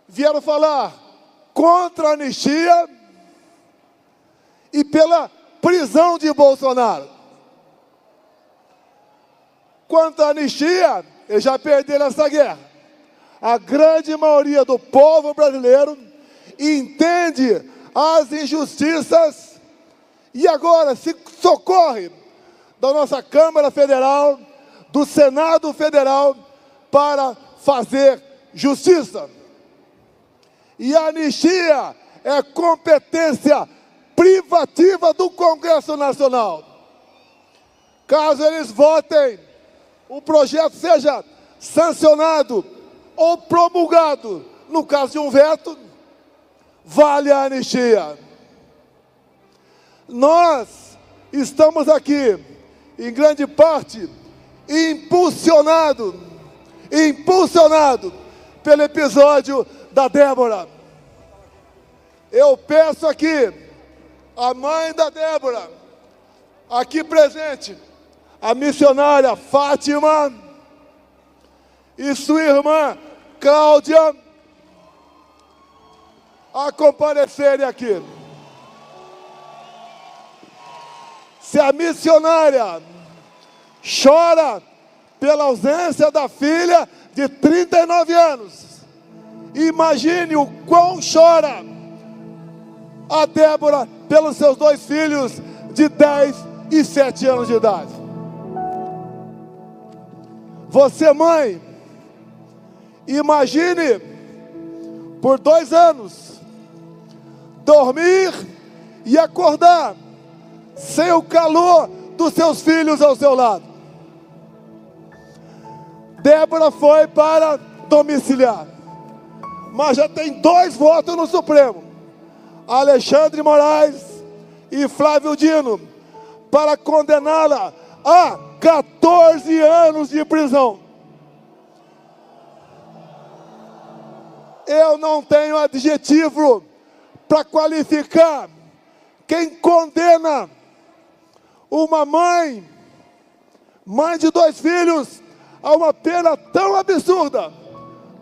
Vieram falar contra a anistia e pela prisão de Bolsonaro. Quanto à anistia, eles já perderam essa guerra. A grande maioria do povo brasileiro entende as injustiças e agora se socorre da nossa Câmara Federal, do Senado Federal, para fazer justiça. E a anistia é competência privativa do Congresso Nacional. Caso eles votem, o projeto seja sancionado ou promulgado, no caso de um veto, vale a anistia. Nós estamos aqui, em grande parte, impulsionado pelo episódio da Débora. Eu peço aqui, a mãe da Débora, aqui presente, a missionária Fátima e sua irmã Cláudia a comparecerem aqui. Se a missionária chora pela ausência da filha de 39 anos, imagine o quão chora a Débora pelos seus 2 filhos de 10 e 7 anos de idade. Você, mãe, imagine por 2 anos dormir e acordar sem o calor dos seus filhos ao seu lado. Débora foi para domiciliar, mas já tem 2 votos no Supremo, Alexandre Moraes e Flávio Dino, para condená-la a 14 anos de prisão. Eu não tenho adjetivo para qualificar quem condena uma mãe de 2 filhos, a uma pena tão absurda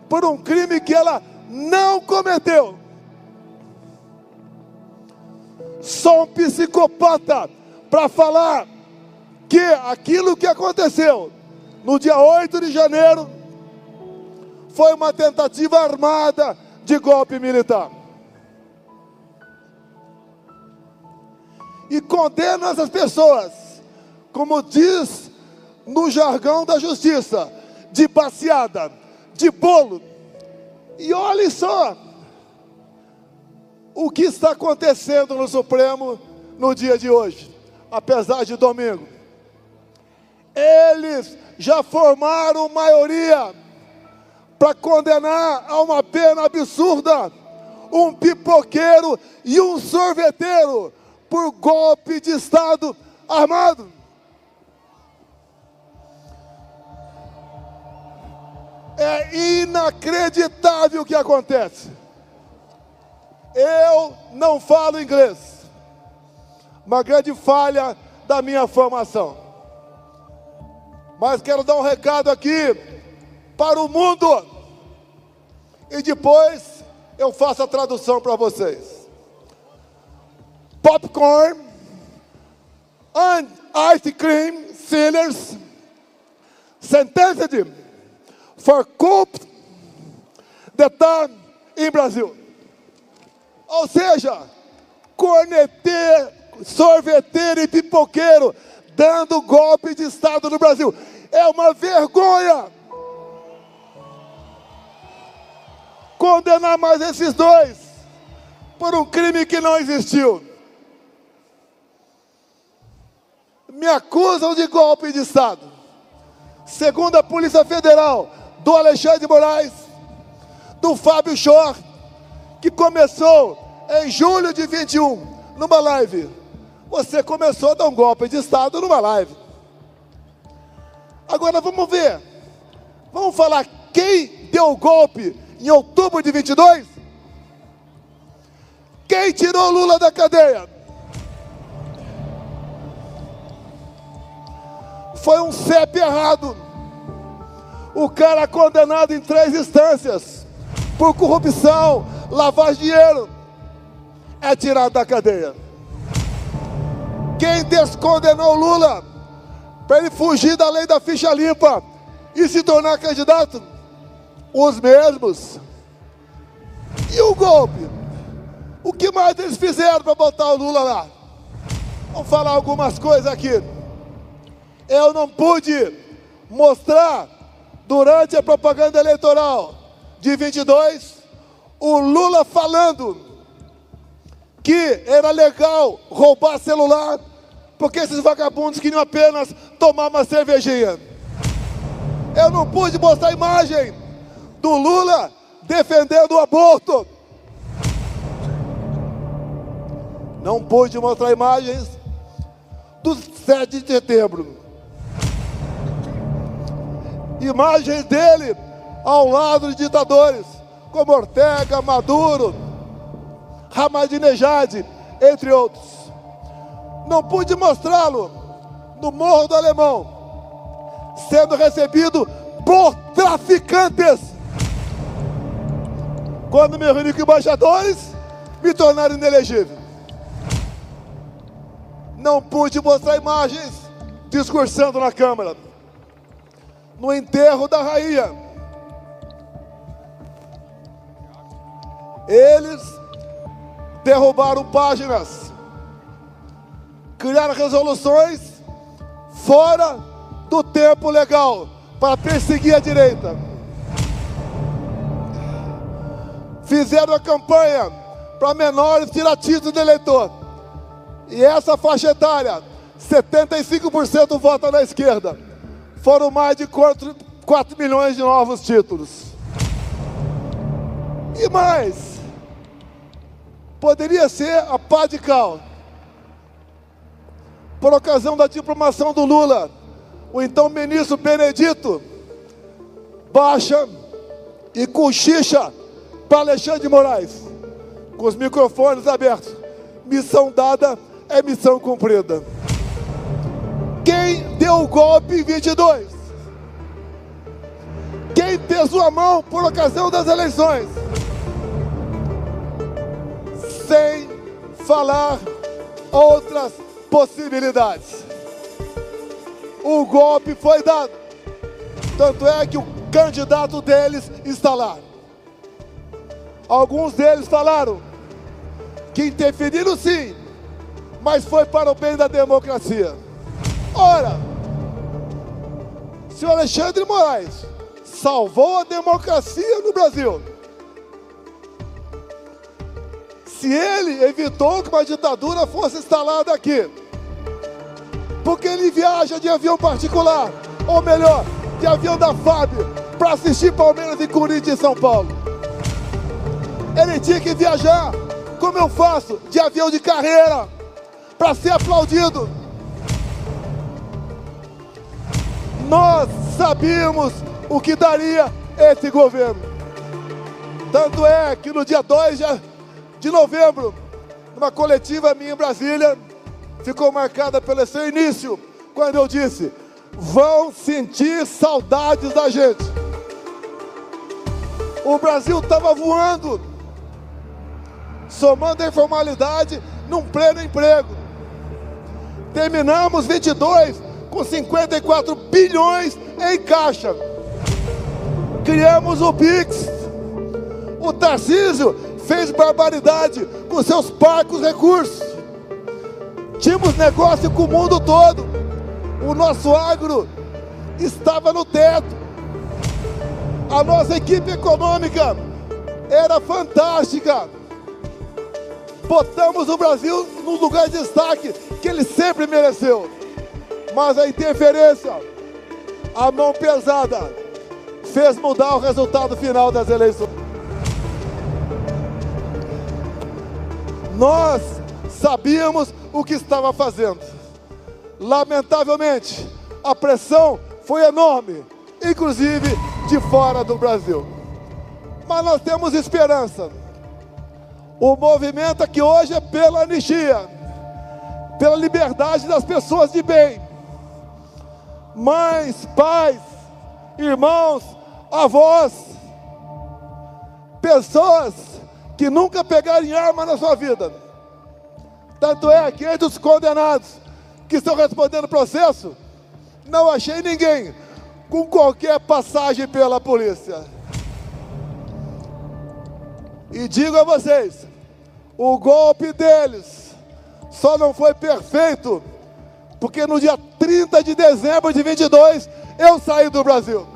por um crime que ela não cometeu. Sou um psicopata para falar que aquilo que aconteceu no dia 8 de janeiro foi uma tentativa armada de golpe militar. E condeno essas pessoas, como diz no jargão da justiça, de baseada, de bolo. E olhe só o que está acontecendo no Supremo no dia de hoje, apesar de domingo. Eles já formaram maioria para condenar a uma pena absurda um pipoqueiro e um sorveteiro por golpe de Estado armado. É inacreditável o que acontece. Eu não falo inglês, uma grande falha da minha formação. Mas quero dar um recado aqui para o mundo e depois eu faço a tradução para vocês. Popcorn and ice cream sellers sentenced for coup d'etat em Brasil. Ou seja, corneteiro, sorveteiro e pipoqueiro dando golpe de Estado no Brasil. É uma vergonha. Condenar mais esses 2 por um crime que não existiu. Me acusam de golpe de Estado. Segundo a Polícia Federal, do Alexandre Moraes, do Fábio Chor, que começou em julho de 21, numa live. Você começou a dar um golpe de Estado numa live. Agora vamos ver. Vamos falar quem deu o golpe em outubro de 22? Quem tirou Lula da cadeia? Foi um CEP errado. O cara condenado em 3 instâncias por corrupção, lavagem de dinheiro, é tirado da cadeia. Quem descondenou Lula para ele fugir da lei da ficha limpa e se tornar candidato? Os mesmos. E o golpe? O que mais eles fizeram para botar o Lula lá? Vamos falar algumas coisas aqui. Eu não pude mostrar durante a propaganda eleitoral de 22 o Lula falando que era legal roubar celular porque esses vagabundos queriam apenas tomar uma cervejinha. Eu não pude mostrar a imagem do Lula defendendo o aborto. Não pude mostrar imagens do 7 de setembro. Imagens dele ao lado de ditadores como Ortega, Maduro, Ahmadinejad, entre outros. Não pude mostrá-lo no Morro do Alemão, sendo recebido por traficantes. Quando me reuni com embaixadores, me tornaram inelegível. Não pude mostrar imagens discursando na Câmara. No enterro da rainha, eles derrubaram páginas, criaram resoluções fora do tempo legal para perseguir a direita. Fizeram a campanha para menores tirar título de eleitor. E essa faixa etária, 75% vota na esquerda. Foram mais de 4 milhões de novos títulos. E mais, poderia ser a pá de cal. Por ocasião da diplomação do Lula, o então ministro Benedito baixa e cochicha para Alexandre de Moraes, com os microfones abertos. Missão dada é missão cumprida. Quem deu o golpe em 22? Quem pesou a mão por ocasião das eleições? Sem falar outras possibilidades. O golpe foi dado. Tanto é que o candidato deles está lá. Alguns deles falaram que interferiram sim, mas foi para o bem da democracia. Ora, se o Alexandre de Moraes salvou a democracia no Brasil, se ele evitou que uma ditadura fosse instalada aqui, porque ele viaja de avião particular, ou melhor, de avião da FAB, para assistir Palmeiras e Corinthians em São Paulo. Ele tinha que viajar, como eu faço, de avião de carreira, para ser aplaudido. Nós sabíamos o que daria esse governo. Tanto é que no dia 2 de novembro, numa coletiva minha em Brasília, ficou marcada pelo seu início, quando eu disse: vão sentir saudades da gente. O Brasil estava voando, somando a informalidade num pleno emprego. Terminamos 22 com 54 bilhões em caixa. Criamos o Pix. O Tarcísio fez barbaridade com seus parcos recursos. Tínhamos negócio com o mundo todo. O nosso agro estava no teto. A nossa equipe econômica era fantástica. Botamos o Brasil num lugar de destaque que ele sempre mereceu. Mas a interferência, a mão pesada, fez mudar o resultado final das eleições. Nós sabíamos o que estava fazendo. Lamentavelmente, a pressão foi enorme, inclusive de fora do Brasil. Mas nós temos esperança. O movimento aqui hoje é pela anistia, pela liberdade das pessoas de bem. Mães, pais, irmãos, avós, pessoas que nunca pegaram em arma na sua vida. Tanto é que entre os condenados que estão respondendo o processo, não achei ninguém com qualquer passagem pela polícia. E digo a vocês, o golpe deles só não foi perfeito porque no dia 30 de dezembro de 22 eu saí do Brasil.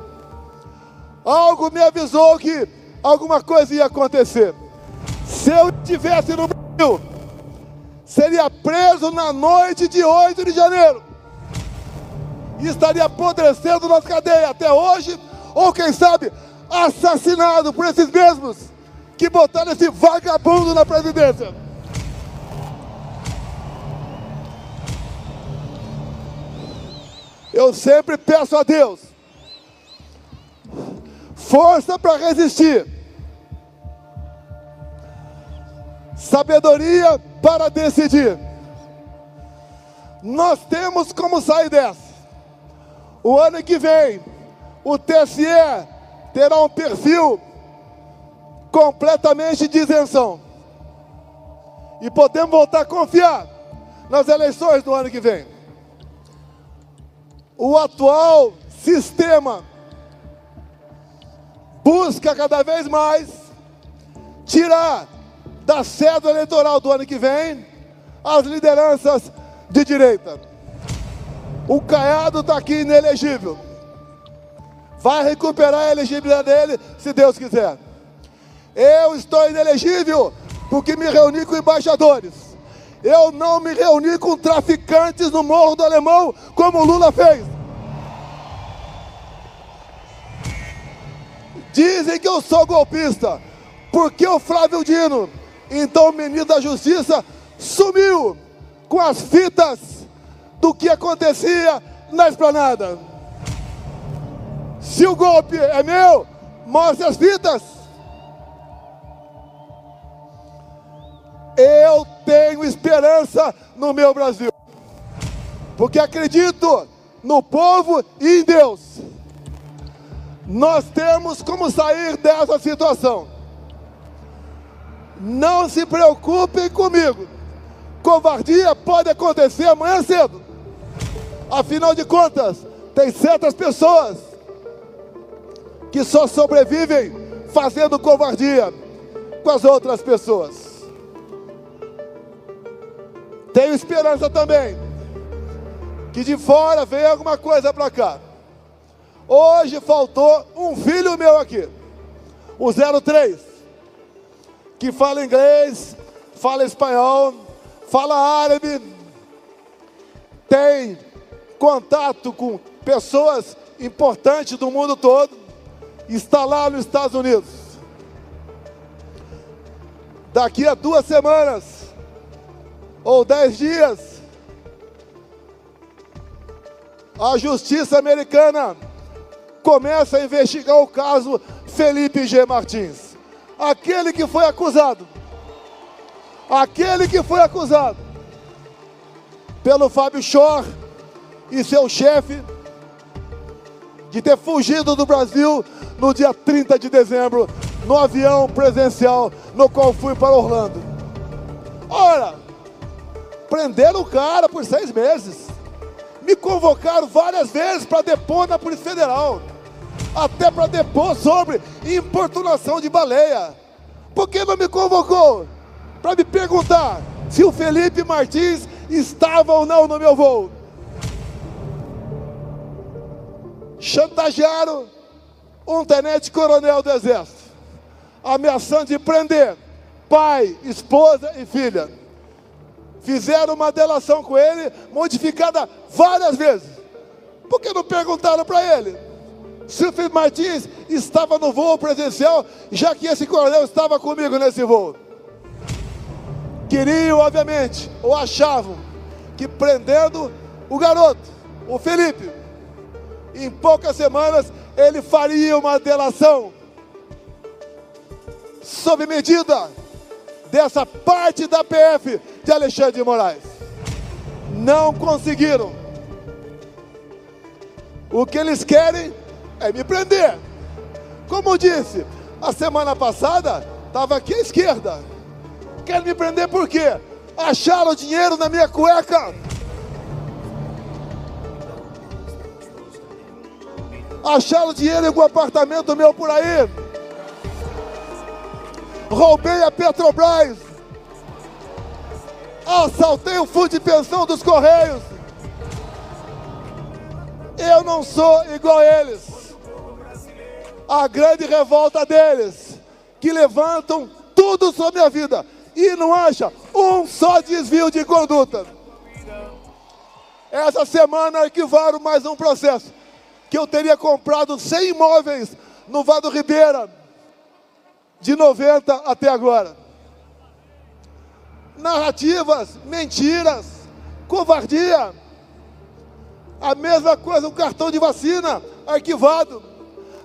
Algo me avisou que alguma coisa ia acontecer. Se eu estivesse no Brasil, seria preso na noite de 8 de janeiro e estaria apodrecendo nas cadeias até hoje, ou quem sabe assassinado por esses mesmos que botaram esse vagabundo na presidência. Eu sempre peço a Deus força para resistir, sabedoria para decidir. Nós temos como sair dessa. O ano que vem, o TSE terá um perfil completamente de isenção. E podemos voltar a confiar nas eleições do ano que vem. O atual sistema busca cada vez mais tirar da cédula eleitoral do ano que vem as lideranças de direita. O Caiado está aqui inelegível. Vai recuperar a elegibilidade dele, se Deus quiser. Eu estou inelegível porque me reuni com embaixadores. Eu não me reuni com traficantes no Morro do Alemão, como o Lula fez. Dizem que eu sou golpista, porque o Flávio Dino, então o ministro da Justiça, sumiu com as fitas do que acontecia na esplanada. Se o golpe é meu, mostre as fitas. Eu tenho esperança no meu Brasil, porque acredito no povo e em Deus. Nós temos como sair dessa situação. Não se preocupem comigo. Covardia pode acontecer amanhã cedo. Afinal de contas, tem certas pessoas que só sobrevivem fazendo covardia com as outras pessoas. Tenho esperança também que de fora venha alguma coisa para cá. Hoje faltou um filho meu aqui, o 03, que fala inglês, fala espanhol, fala árabe, tem contato com pessoas importantes do mundo todo, está lá nos Estados Unidos. Daqui a 2 semanas, ou 10 dias, a justiça americana começa a investigar o caso Felipe G. Martins. Aquele que foi acusado pelo Fábio Shor e seu chefe de ter fugido do Brasil no dia 30 de dezembro, no avião presidencial no qual fui para Orlando. Ora, prenderam o cara por 6 meses. Me convocaram várias vezes para depor na Polícia Federal, até para depor sobre importunação de baleia. Por que não me convocou? Para me perguntar se o Felipe Martins estava ou não no meu voo. Chantagearam um tenente-coronel do Exército, ameaçando de prender pai, esposa e filha. Fizeram uma delação com ele, modificada várias vezes. Por que não perguntaram para ele se o Felipe Martins estava no voo presidencial, já que esse coronel estava comigo nesse voo? Queriam, obviamente, ou achavam, que prendendo o garoto, o Felipe, em poucas semanas ele faria uma delação sob medida dessa parte da PF de Alexandre de Moraes. Não conseguiram. O que eles querem é me prender. Como eu disse, a semana passada estava aqui à esquerda. Querem me prender por quê? Acharam dinheiro na minha cueca. Acharam dinheiro em algum apartamento meu por aí. Roubei a Petrobras. Assaltei o fundo de pensão dos Correios. Eu não sou igual a eles. A grande revolta deles, que levantam tudo sobre a minha vida e não acha um só desvio de conduta. Essa semana arquivaram mais um processo, que eu teria comprado 100 imóveis no Vado Ribeira, de 90 até agora. Narrativas, mentiras, covardia. A mesma coisa o cartão de vacina arquivado.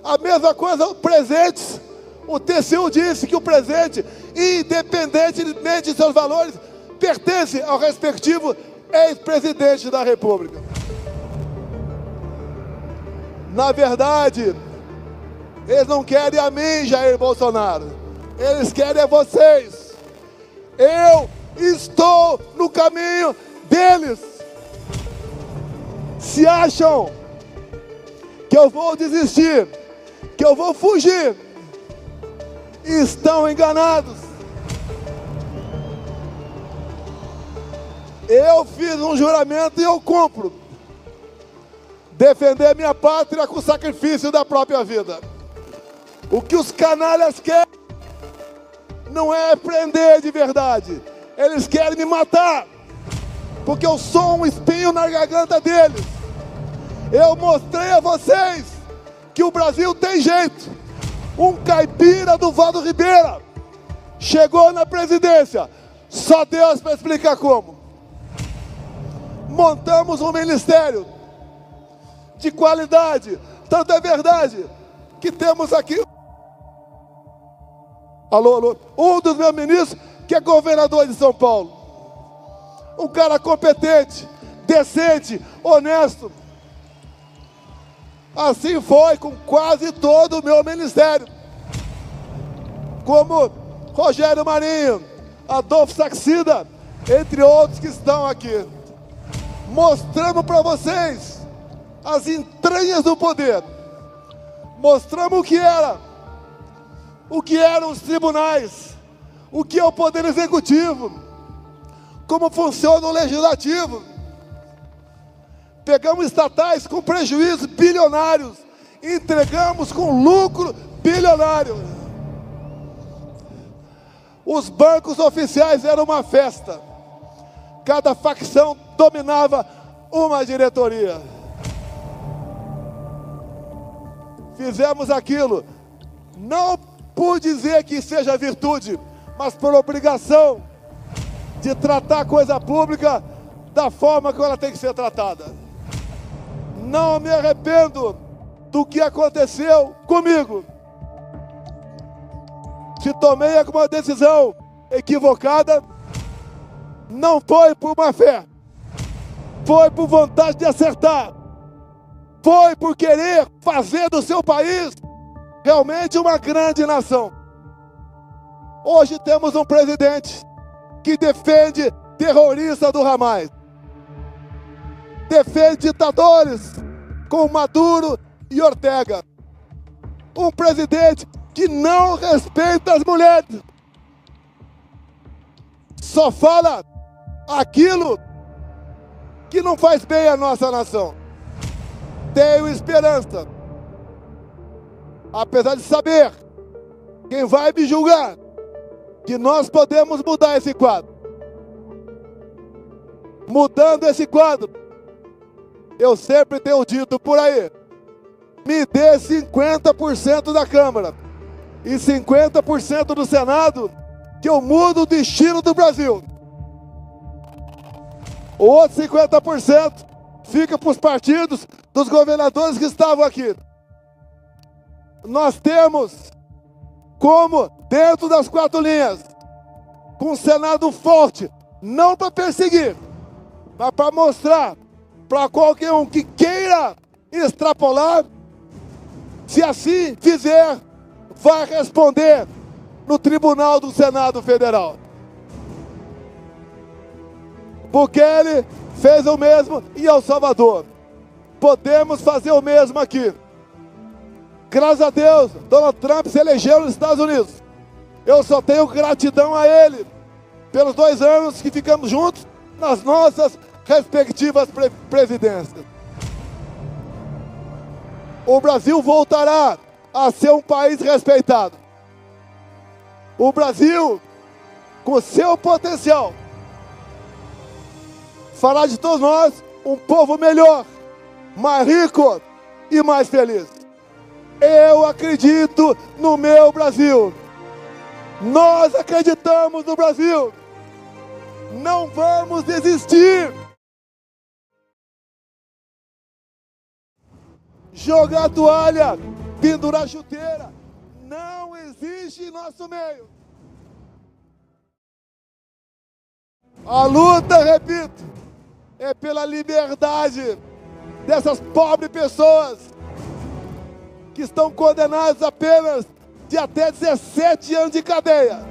A mesma coisa presentes. O TCU disse que o presente, independentemente de seus valores, pertence ao respectivo ex-presidente da República. Na verdade, eles não querem a mim, Jair Bolsonaro. Eles querem a vocês. Eu estou no caminho deles. Se acham que eu vou desistir, que eu vou fugir, estão enganados. Eu fiz um juramento e eu cumpro. Defender minha pátria com o sacrifício da própria vida. O que os canalhas querem não é prender de verdade. Eles querem me matar, porque eu sou um espinho na garganta deles. Eu mostrei a vocês que o Brasil tem jeito. Um caipira do Vado Ribeira chegou na presidência. Só Deus para explicar como. Montamos um ministério de qualidade. Tanto é verdade que temos aqui... Alô. Um dos meus ministros que é governador de São Paulo. Um cara competente, decente, honesto. Assim foi com quase todo o meu ministério. Como Rogério Marinho, Adolfo Saxida, entre outros que estão aqui. Mostramos para vocês as entranhas do poder. Mostramos o que eram os tribunais, o que é o poder executivo, como funciona o legislativo. Pegamos estatais com prejuízos bilionários, entregamos com lucro bilionário. Os bancos oficiais eram uma festa. Cada facção dominava uma diretoria. Fizemos aquilo, não por dizer que seja virtude, mas por obrigação de tratar a coisa pública da forma que ela tem que ser tratada. Não me arrependo do que aconteceu comigo. Se tomei alguma decisão equivocada, não foi por má fé, foi por vontade de acertar, foi por querer fazer do seu país realmente uma grande nação. Hoje temos um presidente que defende terroristas do Hamas, defende ditadores como Maduro e Ortega, um presidente que não respeita as mulheres, só fala aquilo que não faz bem à nossa nação. Tenho esperança, apesar de saber quem vai me julgar, que nós podemos mudar esse quadro. Mudando esse quadro, eu sempre tenho dito por aí, me dê 50% da Câmara e 50% do Senado, que eu mudo o destino do Brasil. O outro 50% fica para os partidos dos governadores que estavam aqui. Nós temos como, dentro das 4 linhas, com um Senado forte, não para perseguir, mas para mostrar para qualquer um que queira extrapolar, se assim fizer, vai responder no Tribunal do Senado Federal. Bukele fez o mesmo em El Salvador. Podemos fazer o mesmo aqui. Graças a Deus, Donald Trump se elegeu nos Estados Unidos. Eu só tenho gratidão a ele pelos 2 anos que ficamos juntos nas nossas respectivas presidências. O Brasil voltará a ser um país respeitado. O Brasil, com seu potencial, fará de todos nós um povo melhor, mais rico e mais feliz. Eu acredito no meu Brasil. Nós acreditamos no Brasil. Não vamos desistir. Jogar a toalha, pendurar a chuteira, não existe em nosso meio. A luta, repito, é pela liberdade dessas pobres pessoas que estão condenadas apenas de até 17 anos de cadeia.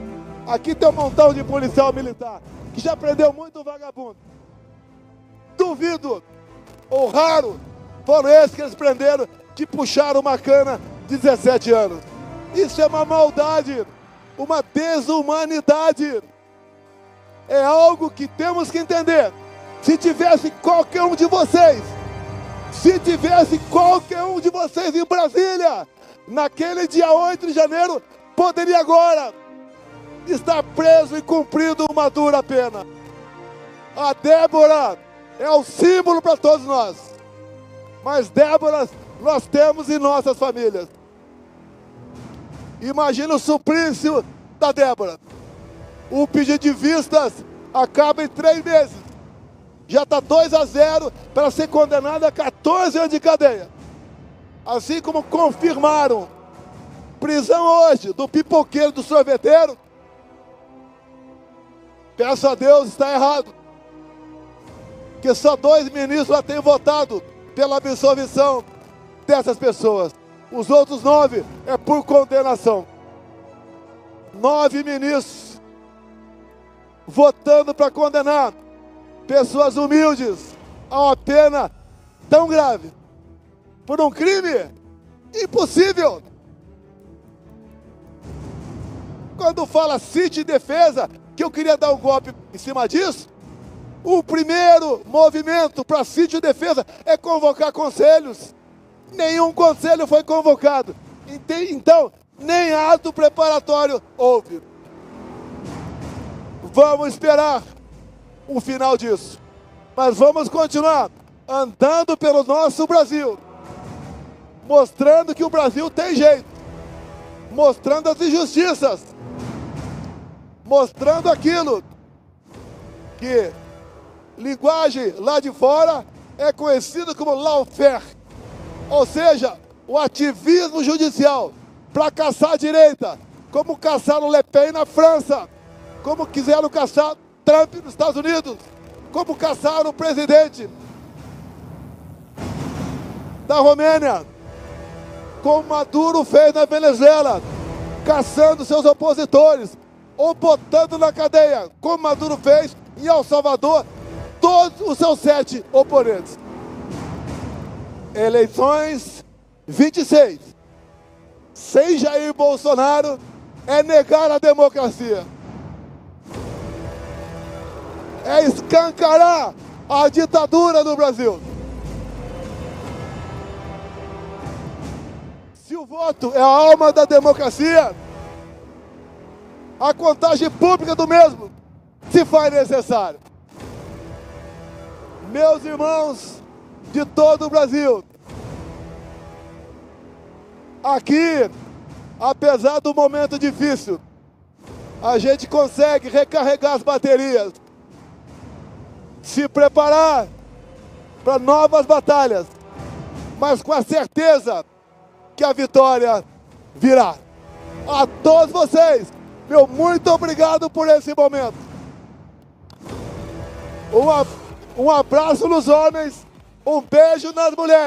Aqui tem um montão de policial militar que já prendeu muito vagabundo. Duvido, ou raro, foram esses que eles prenderam, que puxaram uma cana de 17 anos. Isso é uma maldade, uma desumanidade. É algo que temos que entender. Se tivesse qualquer um de vocês em Brasília, naquele dia 8 de janeiro, poderia agora estar preso e cumprindo uma dura pena. A Débora é o símbolo para todos nós. Mas Déboras nós temos em nossas famílias. Imagina o suplício da Débora. O pedido de vistas acaba em 3 meses. Já está 2-0 para ser condenada a 14 anos de cadeia. Assim como confirmaram prisão hoje do pipoqueiro, do sorveteiro. Peço a Deus, está errado. Que só 2 ministros lá têm votado pela absolvição dessas pessoas. Os outros 9 é por condenação. 9 ministros votando para condenar pessoas humildes a uma pena tão grave por um crime impossível. Quando fala sítio e defesa, que eu queria dar um golpe em cima disso, o primeiro movimento para sítio e defesa é convocar conselhos. Nenhum conselho foi convocado. Então, nem ato preparatório houve. Vamos esperar o final disso. Mas vamos continuar andando pelo nosso Brasil, mostrando que o Brasil tem jeito, mostrando as injustiças, mostrando aquilo que linguagem lá de fora é conhecido como lawfare, ou seja, o ativismo judicial para caçar a direita, como caçaram Le Pen na França, como quiseram caçar Trump nos Estados Unidos, como caçaram o presidente da Romênia, como Maduro fez na Venezuela, caçando seus opositores, ou botando na cadeia, como Maduro fez em El Salvador, todos os seus 7 oponentes. Eleições 26, sem Jair Bolsonaro, é negar a democracia. É escancarar a ditadura no Brasil. Se o voto é a alma da democracia, a contagem pública do mesmo se faz necessário. Meus irmãos de todo o Brasil, aqui, apesar do momento difícil, a gente consegue recarregar as baterias, se preparar para novas batalhas, mas com a certeza que a vitória virá. A todos vocês, meu muito obrigado por esse momento. Um abraço nos homens, um beijo nas mulheres.